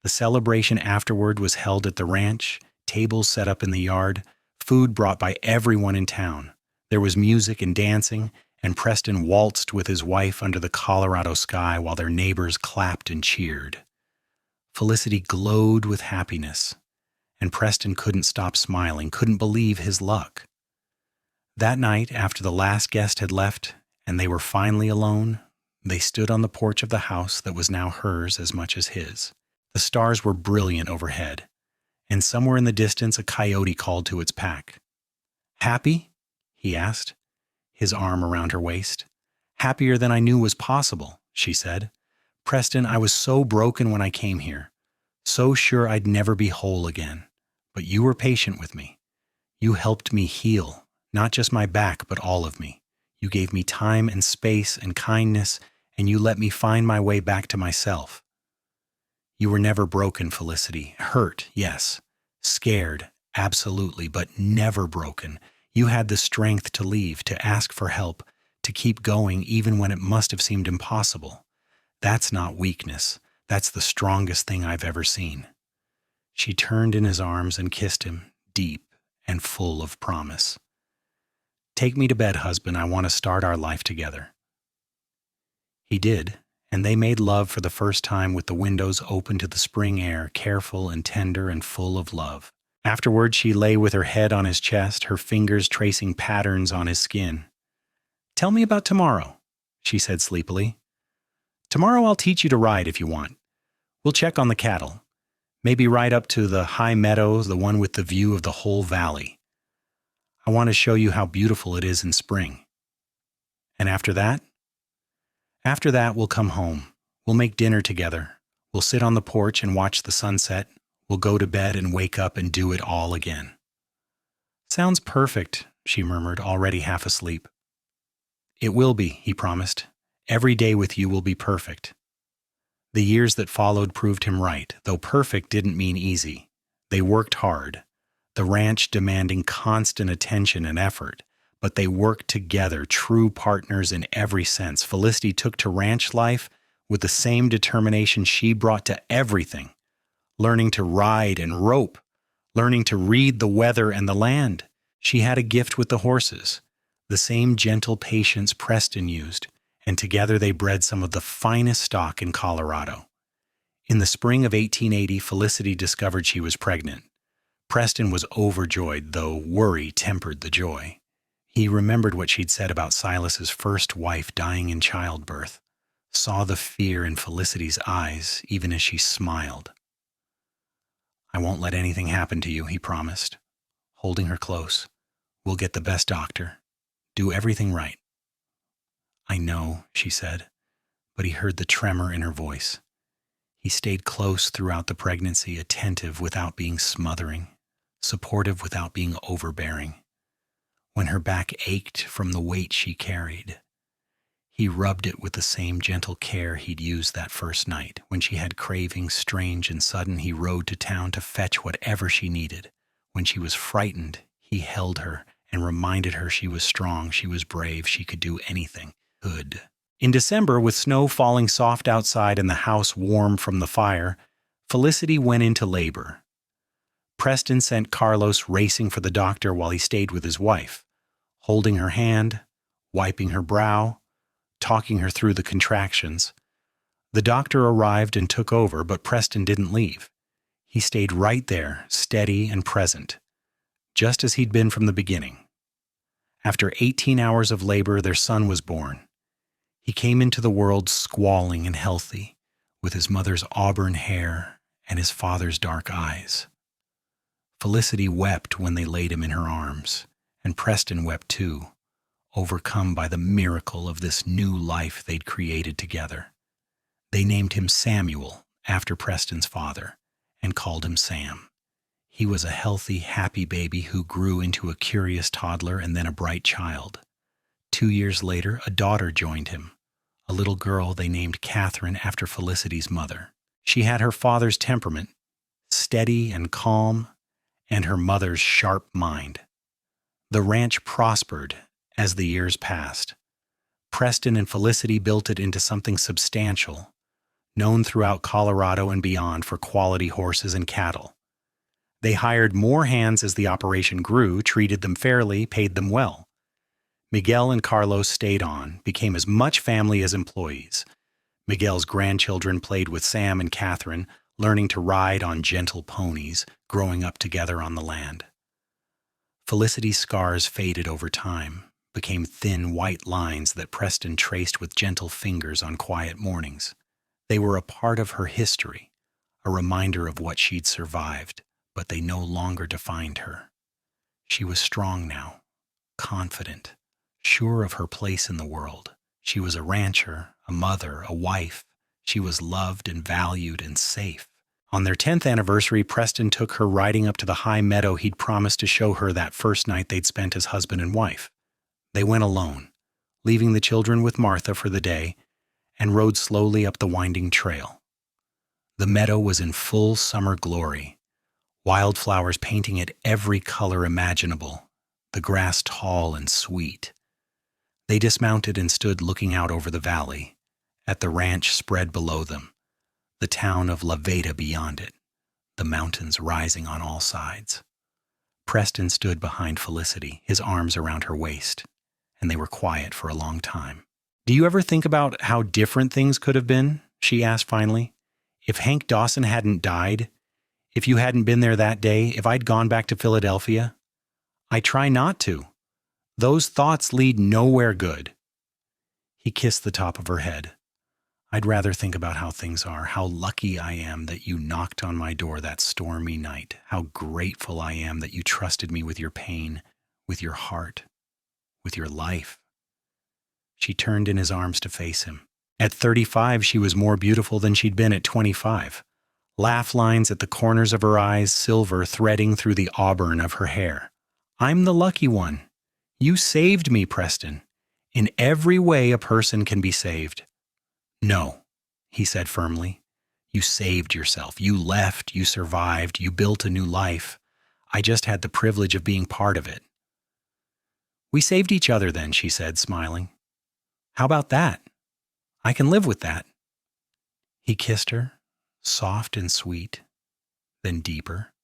The celebration afterward was held at the ranch, tables set up in the yard, food brought by everyone in town. There was music and dancing, and Preston waltzed with his wife under the Colorado sky while their neighbors clapped and cheered. Felicity glowed with happiness, and Preston couldn't stop smiling, couldn't believe his luck. That night, after the last guest had left and they were finally alone, they stood on the porch of the house that was now hers as much as his. The stars were brilliant overhead, and somewhere in the distance a coyote called to its pack. "Happy?" he asked, his arm around her waist. "Happier than I knew was possible," she said. "Preston, I was so broken when I came here, so sure I'd never be whole again. But you were patient with me. You helped me heal, not just my back, but all of me. You gave me time and space and kindness, and you let me find my way back to myself. You were never broken, Felicity. Hurt, yes, Scared, absolutely, but never broken. You had the strength to leave, to ask for help, to keep going even when it must have seemed impossible. That's not weakness. That's the strongest thing I've ever seen. She turned in his arms and kissed him, deep and full of promise. Take me to bed, husband. I want to start our life together. He did, and they made love for the first time with the windows open to the spring air, careful and tender and full of love. Afterward, she lay with her head on his chest, her fingers tracing patterns on his skin. Tell me about tomorrow, she said sleepily. Tomorrow I'll teach you to ride if you want. We'll check on the cattle. Maybe ride up to the high meadows, the one with the view of the whole valley. I want to show you how beautiful it is in spring. And after that? After that, we'll come home. We'll make dinner together. We'll sit on the porch and watch the sunset. We'll go to bed and wake up and do it all again. Sounds perfect, she murmured, already half asleep. It will be, he promised. Every day with you will be perfect. The years that followed proved him right, though perfect didn't mean easy. They worked hard, the ranch demanding constant attention and effort, but they worked together, true partners in every sense. Felicity took to ranch life with the same determination she brought to everything, learning to ride and rope, learning to read the weather and the land. She had a gift with the horses, the same gentle patience Preston used, and together they bred some of the finest stock in Colorado. In the spring of 1880, Felicity discovered she was pregnant. Preston was overjoyed, though worry tempered the joy. He remembered what she'd said about Silas's first wife dying in childbirth, saw the fear in Felicity's eyes even as she smiled. I won't let anything happen to you, he promised, holding her close. We'll get the best doctor. Do everything right. I know, she said, but he heard the tremor in her voice. He stayed close throughout the pregnancy, attentive without being smothering, supportive without being overbearing. When her back ached from the weight she carried, he rubbed it with the same gentle care he'd used that first night. When she had cravings strange and sudden, he rode to town to fetch whatever she needed. When she was frightened, he held her and reminded her she was strong, she was brave, she could do anything. Good. In December, with snow falling soft outside and the house warm from the fire, Felicity went into labor. Preston sent Carlos racing for the doctor while he stayed with his wife, holding her hand, wiping her brow, talking her through the contractions. The doctor arrived and took over, but Preston didn't leave. He stayed right there, steady and present, just as he'd been from the beginning. After 18 hours of labor, their son was born. He came into the world squalling and healthy, with his mother's auburn hair and his father's dark eyes. Felicity wept when they laid him in her arms, and Preston wept too, overcome by the miracle of this new life they'd created together. They named him Samuel, after Preston's father, and called him Sam. He was a healthy, happy baby who grew into a curious toddler and then a bright child. 2 years later, a daughter joined him, a little girl they named Catherine after Felicity's mother. She had her father's temperament, steady and calm, and her mother's sharp mind. The ranch prospered as the years passed. Preston and Felicity built it into something substantial, known throughout Colorado and beyond for quality horses and cattle. They hired more hands as the operation grew, treated them fairly, paid them well. Miguel and Carlos stayed on, became as much family as employees. Miguel's grandchildren played with Sam and Catherine, learning to ride on gentle ponies, growing up together on the land. Felicity's scars faded over time, became thin white lines that Preston traced with gentle fingers on quiet mornings. They were a part of her history, a reminder of what she'd survived, but they no longer defined her. She was strong now, confident, sure of her place in the world. She was a rancher, a mother, a wife. She was loved and valued and safe. On their 10th anniversary, Preston took her riding up to the high meadow he'd promised to show her that first night they'd spent as husband and wife. They went alone, leaving the children with Martha for the day, and rode slowly up the winding trail. The meadow was in full summer glory. wildflowers painting it every color imaginable, the grass tall and sweet. They dismounted and stood looking out over the valley, at the ranch spread below them, the town of Veta beyond it, the mountains rising on all sides. Preston stood behind Felicity, his arms around her waist, and they were quiet for a long time. "Do you ever think about how different things could have been?" she asked finally. "If Hank Dawson hadn't died, if you hadn't been there that day, if I'd gone back to Philadelphia?" "I try not to. Those thoughts lead nowhere good." He kissed the top of her head. "I'd rather think about how things are, how lucky I am that you knocked on my door that stormy night, how grateful I am that you trusted me with your pain, with your heart, with your life." She turned in his arms to face him. At 35, she was more beautiful than she'd been at 25. Laugh lines at the corners of her eyes, silver threading through the auburn of her hair. "I'm the lucky one. You saved me, Preston. In every way a person can be saved." "No," he said firmly. "You saved yourself. You left, you survived, you built a new life. I just had the privilege of being part of it." "We saved each other then," she said, smiling. "How about that? I can live with that." He kissed her, soft and sweet, then deeper,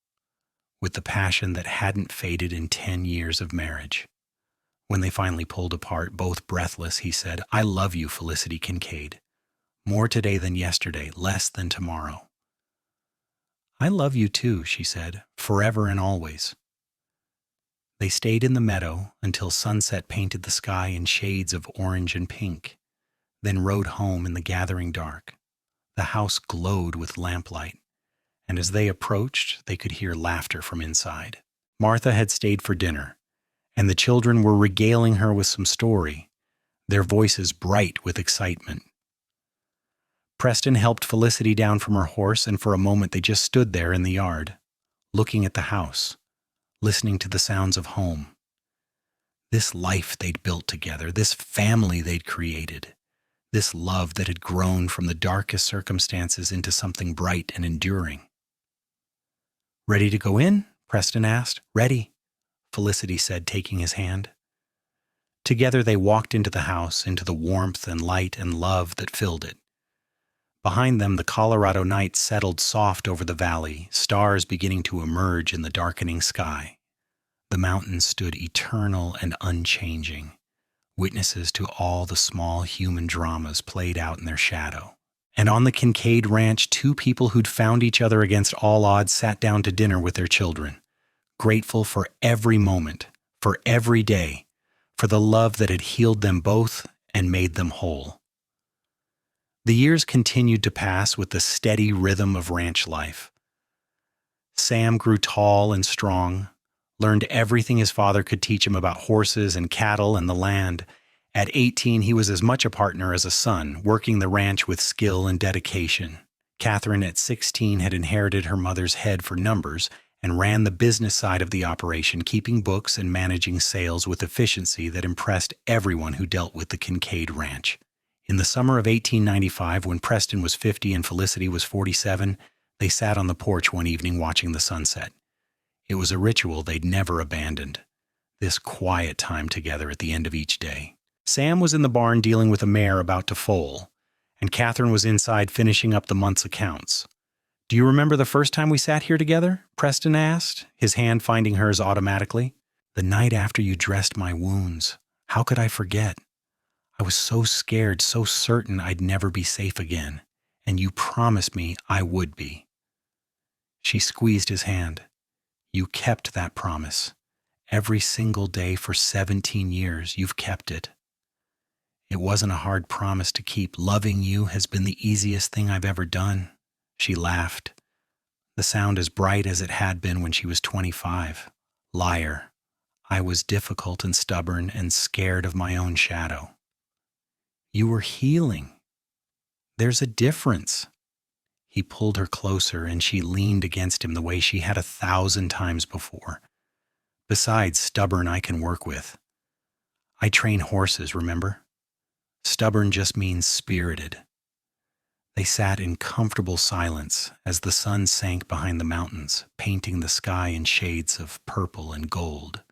with the passion that hadn't faded in 10 years of marriage. When they finally pulled apart, both breathless, he said, "I love you, Felicity Kincaid. More today than yesterday, less than tomorrow." "I love you too," she said, "forever and always." They stayed in the meadow until sunset painted the sky in shades of orange and pink, then rode home in the gathering dark. The house glowed with lamplight, and as they approached, they could hear laughter from inside. Martha had stayed for dinner, and the children were regaling her with some story, their voices bright with excitement. Preston helped Felicity down from her horse, and for a moment they just stood there in the yard, looking at the house, listening to the sounds of home. This life they'd built together, this family they'd created, this love that had grown from the darkest circumstances into something bright and enduring. "Ready to go in?" Preston asked. "Ready," Felicity said, taking his hand. Together they walked into the house, into the warmth and light and love that filled it. Behind them, the Colorado night settled soft over the valley, stars beginning to emerge in the darkening sky. The mountains stood eternal and unchanging, witnesses to all the small human dramas played out in their shadow. And on the Kincaid ranch, two people who'd found each other against all odds sat down to dinner with their children, grateful for every moment, for every day, for the love that had healed them both and made them whole. The years continued to pass with the steady rhythm of ranch life. Sam grew tall and strong, learned everything his father could teach him about horses and cattle and the land. At 18, he was as much a partner as a son, working the ranch with skill and dedication. Catherine, at 16, had inherited her mother's head for numbers and ran the business side of the operation, keeping books and managing sales with efficiency that impressed everyone who dealt with the Kincaid ranch. In the summer of 1895, when Preston was 50 and Felicity was 47, they sat on the porch one evening watching the sunset. It was a ritual they'd never abandoned, this quiet time together at the end of each day. Sam was in the barn dealing with a mare about to foal, and Catherine was inside finishing up the month's accounts. "Do you remember the first time we sat here together?" Preston asked, his hand finding hers automatically. "The night after you dressed my wounds. How could I forget? I was so scared, so certain I'd never be safe again, and you promised me I would be." She squeezed his hand. "You kept that promise. Every single day for 17 years, you've kept it. It wasn't a hard promise to keep. Loving you has been the easiest thing I've ever done." She laughed, the sound as bright as it had been when she was 25. "Liar. I was difficult and stubborn and scared of my own shadow." "You were healing. There's a difference." He pulled her closer, and she leaned against him the way she had 1,000 times before. "Besides, stubborn I can work with. I train horses, remember? Stubborn just means spirited." They sat in comfortable silence as the sun sank behind the mountains, painting the sky in shades of purple and gold.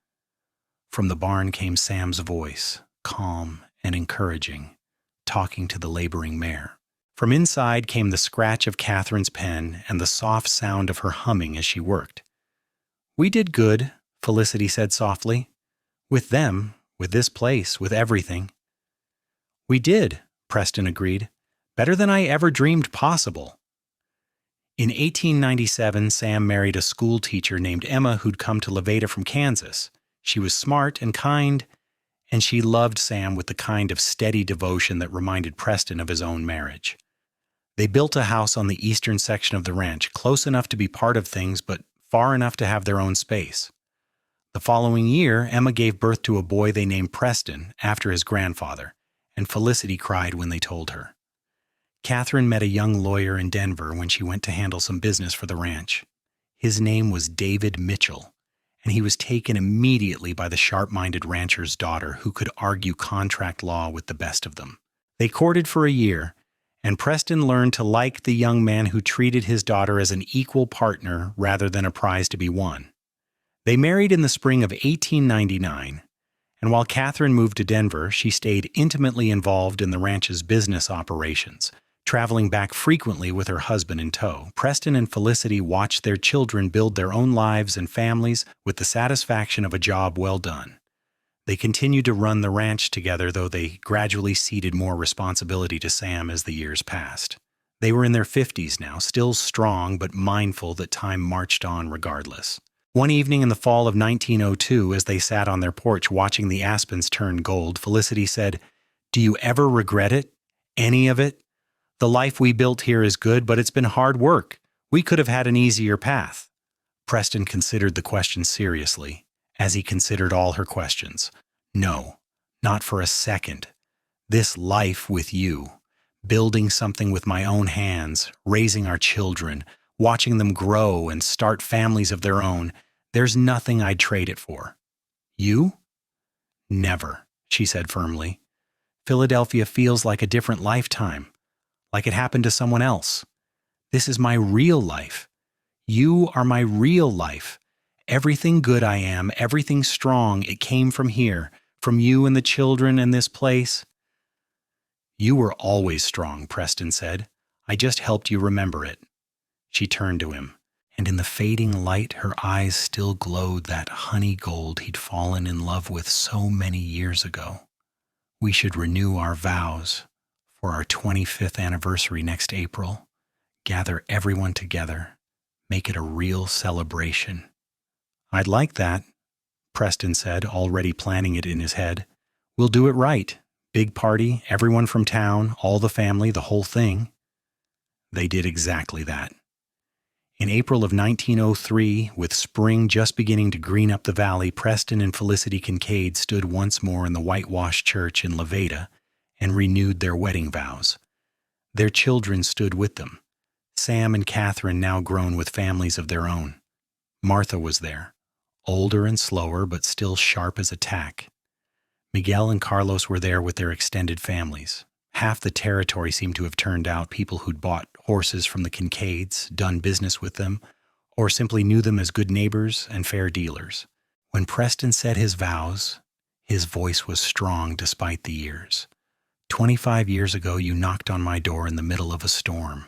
From the barn came Sam's voice, calm and encouraging, talking to the laboring mare. From inside came the scratch of Catherine's pen and the soft sound of her humming as she worked. "We did good," Felicity said softly. "With them, with this place, with everything." "We did," Preston agreed. "Better than I ever dreamed possible." In 1897, Sam married a school teacher named Emma who'd come to Veta from Kansas. She was smart and kind, and she loved Sam with the kind of steady devotion that reminded Preston of his own marriage. They built a house on the eastern section of the ranch, close enough to be part of things, but far enough to have their own space. The following year, Emma gave birth to a boy they named Preston, after his grandfather, and Felicity cried when they told her. Catherine met a young lawyer in Denver when she went to handle some business for the ranch. His name was David Mitchell, and he was taken immediately by the sharp-minded rancher's daughter who could argue contract law with the best of them. They courted for a year, and Preston learned to like the young man who treated his daughter as an equal partner rather than a prize to be won. They married in the spring of 1899, and while Catherine moved to Denver, she stayed intimately involved in the ranch's business operations, traveling back frequently with her husband in tow. Preston and Felicity watched their children build their own lives and families with the satisfaction of a job well done. They continued to run the ranch together, though they gradually ceded more responsibility to Sam as the years passed. They were in their 50s now, still strong but mindful that time marched on regardless. One evening in the fall of 1902, as they sat on their porch watching the aspens turn gold, Felicity said, "Do you ever regret it? Any of it? The life we built here is good, but it's been hard work. We could have had an easier path." Preston considered the question seriously, as he considered all her questions. "No, not for a second. This life with you, building something with my own hands, raising our children, watching them grow and start families of their own, there's nothing I'd trade it for." "You?" "Never," she said firmly. "Philadelphia feels like a different lifetime, like it happened to someone else. This is my real life. You are my real life. Everything good I am, everything strong, it came from here, from you and the children and this place." "You were always strong," Preston said. "I just helped you remember it." She turned to him, and in the fading light her eyes still glowed that honey gold he'd fallen in love with so many years ago. "We should renew our vows for our 25th anniversary next April. Gather everyone together. Make it a real celebration." "I'd like that," Preston said, already planning it in his head. "We'll do it right. Big party, everyone from town, all the family, the whole thing." They did exactly that. In April of 1903, with spring just beginning to green up the valley, Preston and Felicity Kincaid stood once more in the whitewashed church in Veta and renewed their wedding vows. Their children stood with them, Sam and Catherine now grown with families of their own. Martha was there, older and slower but still sharp as a tack. Miguel and Carlos were there with their extended families. Half the territory seemed to have turned out people who'd bought horses from the Kincaids, done business with them, or simply knew them as good neighbors and fair dealers. When Preston said his vows, his voice was strong despite the years. 25 years ago, you knocked on my door in the middle of a storm.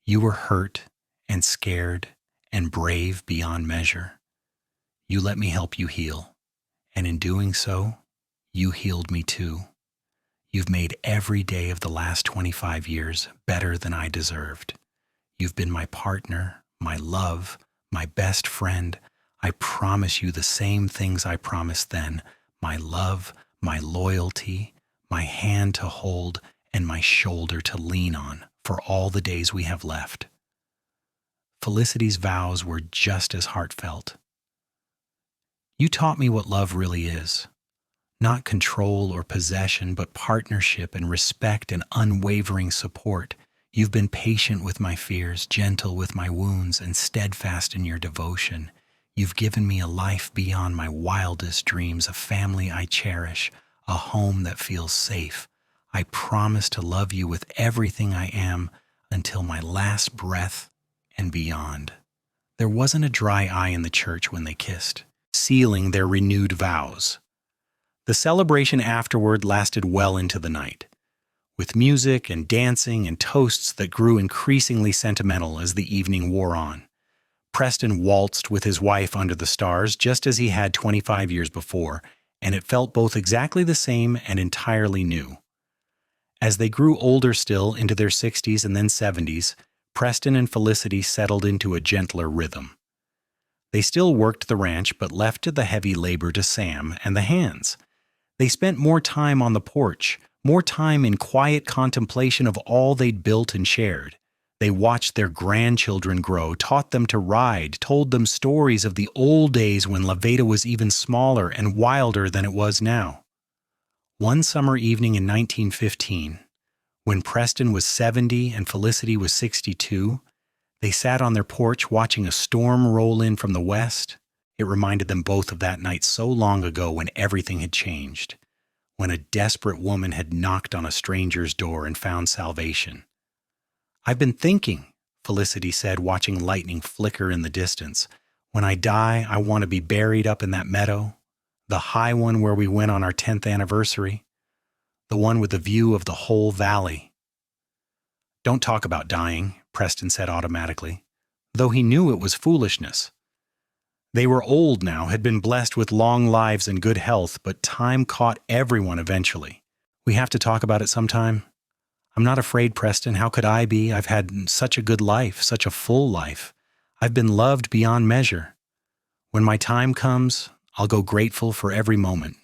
You were hurt and scared and brave beyond measure. You let me help you heal, and in doing so, you healed me too. You've made every day of the last 25 years better than I deserved. You've been my partner, my love, my best friend. I promise you the same things I promised then: my love, my loyalty, my hand to hold, and my shoulder to lean on for all the days we have left." Felicity's vows were just as heartfelt. "You taught me what love really is. Not control or possession, but partnership and respect and unwavering support. You've been patient with my fears, gentle with my wounds, and steadfast in your devotion. You've given me a life beyond my wildest dreams, a family I cherish, a home that feels safe. I promise to love you with everything I am until my last breath and beyond. There wasn't a dry eye in the church when they kissed, sealing their renewed vows. The celebration afterward lasted well into the night, with music and dancing and toasts that grew increasingly sentimental as the evening wore on. Preston waltzed with his wife under the stars just as he had 25 years before, and it felt both exactly the same and entirely new. As they grew older still into their 60s and then 70s, Preston and Felicity settled into a gentler rhythm. They still worked the ranch but left the heavy labor to Sam and the hands. They spent more time on the porch, more time in quiet contemplation of all they'd built and shared. They watched their grandchildren grow, taught them to ride, told them stories of the old days when Veta was even smaller and wilder than it was now. One summer evening in 1915, when Preston was 70 and Felicity was 62, they sat on their porch watching a storm roll in from the west. It reminded them both of that night so long ago when everything had changed, when a desperate woman had knocked on a stranger's door and found salvation. "I've been thinking," Felicity said, watching lightning flicker in the distance. "When I die, I want to be buried up in that meadow, the high one where we went on our 10th anniversary, the one with the view of the whole valley." "Don't talk about dying," Preston said automatically, though he knew it was foolishness. They were old now, had been blessed with long lives and good health, but time caught everyone eventually. "We have to talk about it sometime." "I'm not afraid, Preston. How could I be? I've had such a good life, such a full life. I've been loved beyond measure. When my time comes, I'll go grateful for every moment."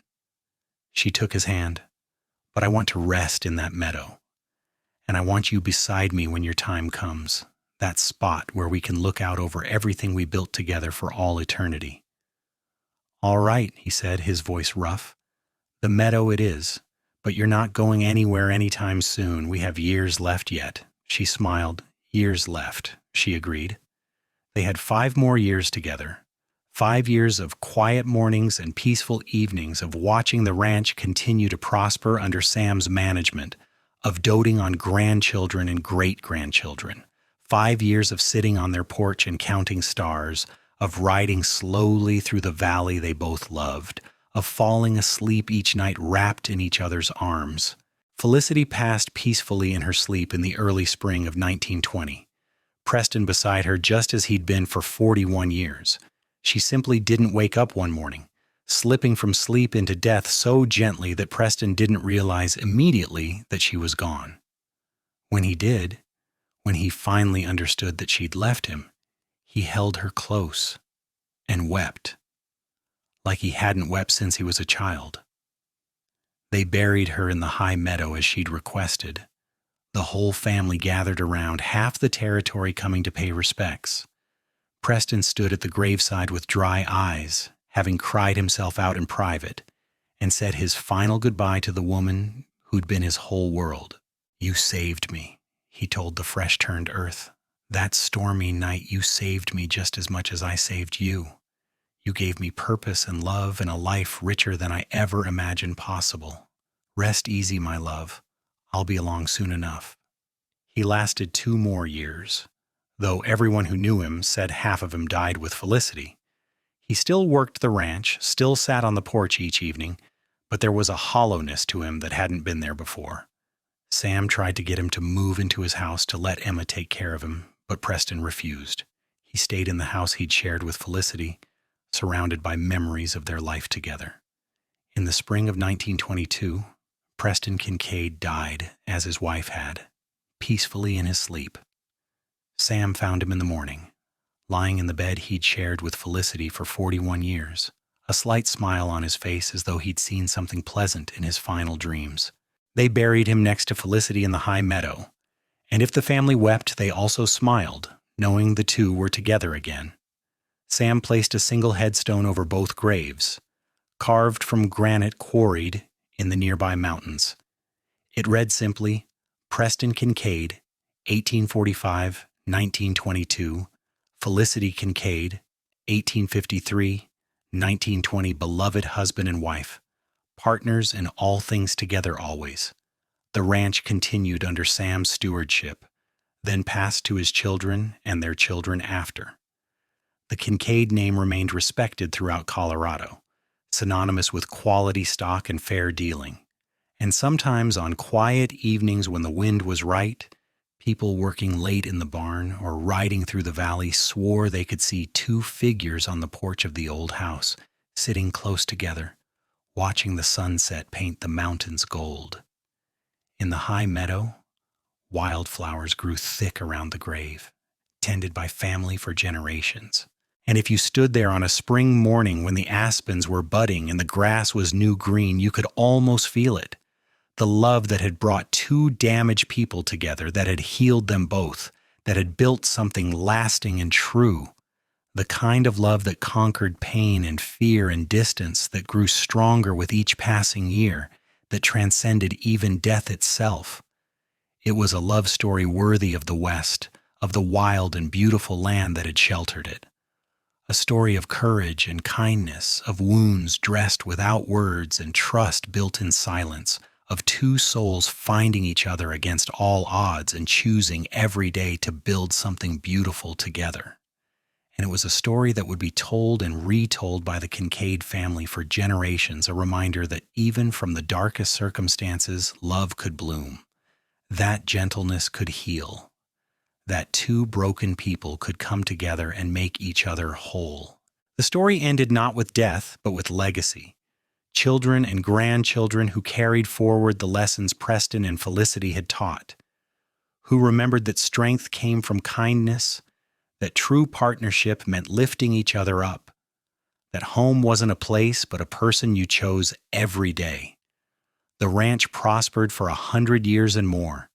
She took his hand. "But I want to rest in that meadow. And I want you beside me when your time comes, that spot where we can look out over everything we built together for all eternity." "All right," he said, his voice rough. "The meadow it is. But you're not going anywhere anytime soon. We have years left yet." She smiled. "Years left," she agreed. They had 5 more years together. 5 years of quiet mornings and peaceful evenings of watching the ranch continue to prosper under Sam's management, of doting on grandchildren and great-grandchildren. 5 years of sitting on their porch and counting stars, of riding slowly through the valley they both loved, of falling asleep each night wrapped in each other's arms. Felicity passed peacefully in her sleep in the early spring of 1920. Preston beside her just as he'd been for 41 years. She simply didn't wake up one morning, slipping from sleep into death so gently that Preston didn't realize immediately that she was gone. When he did, when he finally understood that she'd left him, he held her close and wept, like he hadn't wept since he was a child. They buried her in the high meadow as she'd requested. The whole family gathered around, half the territory coming to pay respects. Preston stood at the graveside with dry eyes, having cried himself out in private, and said his final goodbye to the woman who'd been his whole world. "You saved me," he told the fresh-turned earth. "That stormy night you saved me just as much as I saved you. You gave me purpose and love and a life richer than I ever imagined possible. Rest easy, my love. I'll be along soon enough." He lasted 2 more years, though everyone who knew him said half of him died with Felicity. He still worked the ranch, still sat on the porch each evening, but there was a hollowness to him that hadn't been there before. Sam tried to get him to move into his house to let Emma take care of him, but Preston refused. He stayed in the house he'd shared with Felicity, surrounded by memories of their life together. In the spring of 1922, Preston Kincaid died, as his wife had, peacefully in his sleep. Sam found him in the morning, lying in the bed he'd shared with Felicity for 41 years, a slight smile on his face as though he'd seen something pleasant in his final dreams. They buried him next to Felicity in the high meadow, and if the family wept, they also smiled, knowing the two were together again. Sam placed a single headstone over both graves, carved from granite quarried in the nearby mountains. It read simply, "Preston Kincaid, 1845-1922, Felicity Kincaid, 1853-1920, beloved husband and wife, partners in all things together always." The ranch continued under Sam's stewardship. then passed to his children and their children after. The Kincaid name remained respected throughout Colorado, synonymous with quality stock and fair dealing. And sometimes on quiet evenings when the wind was right, people working late in the barn or riding through the valley swore they could see two figures on the porch of the old house, sitting close together, watching the sunset paint the mountains gold. In the high meadow, wildflowers grew thick around the grave, tended by family for generations. And if you stood there on a spring morning when the aspens were budding and the grass was new green, you could almost feel it. The love that had brought two damaged people together, that had healed them both, that had built something lasting and true. The kind of love that conquered pain and fear and distance, that grew stronger with each passing year, that transcended even death itself. It was a love story worthy of the West, of the wild and beautiful land that had sheltered it. A story of courage and kindness, of wounds dressed without words and trust built in silence, of two souls finding each other against all odds and choosing every day to build something beautiful together. And it was a story that would be told and retold by the Kincaid family for generations, a reminder that even from the darkest circumstances, love could bloom, that gentleness could heal, that two broken people could come together and make each other whole. The story ended not with death, but with legacy. Children and grandchildren who carried forward the lessons Preston and Felicity had taught, who remembered that strength came from kindness, that true partnership meant lifting each other up, that home wasn't a place but a person you chose every day. The ranch prospered for 100 years and more,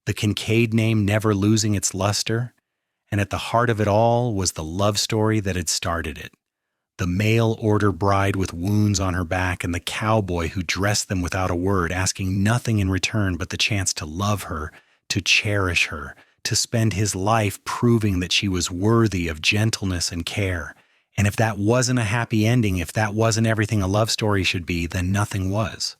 the Kincaid name never losing its luster, and at the heart of it all was the love story that had started it. The mail-order bride with wounds on her back and the cowboy who dressed them without a word, asking nothing in return but the chance to love her, to cherish her, to spend his life proving that she was worthy of gentleness and care. And if that wasn't a happy ending, if that wasn't everything a love story should be, then nothing was.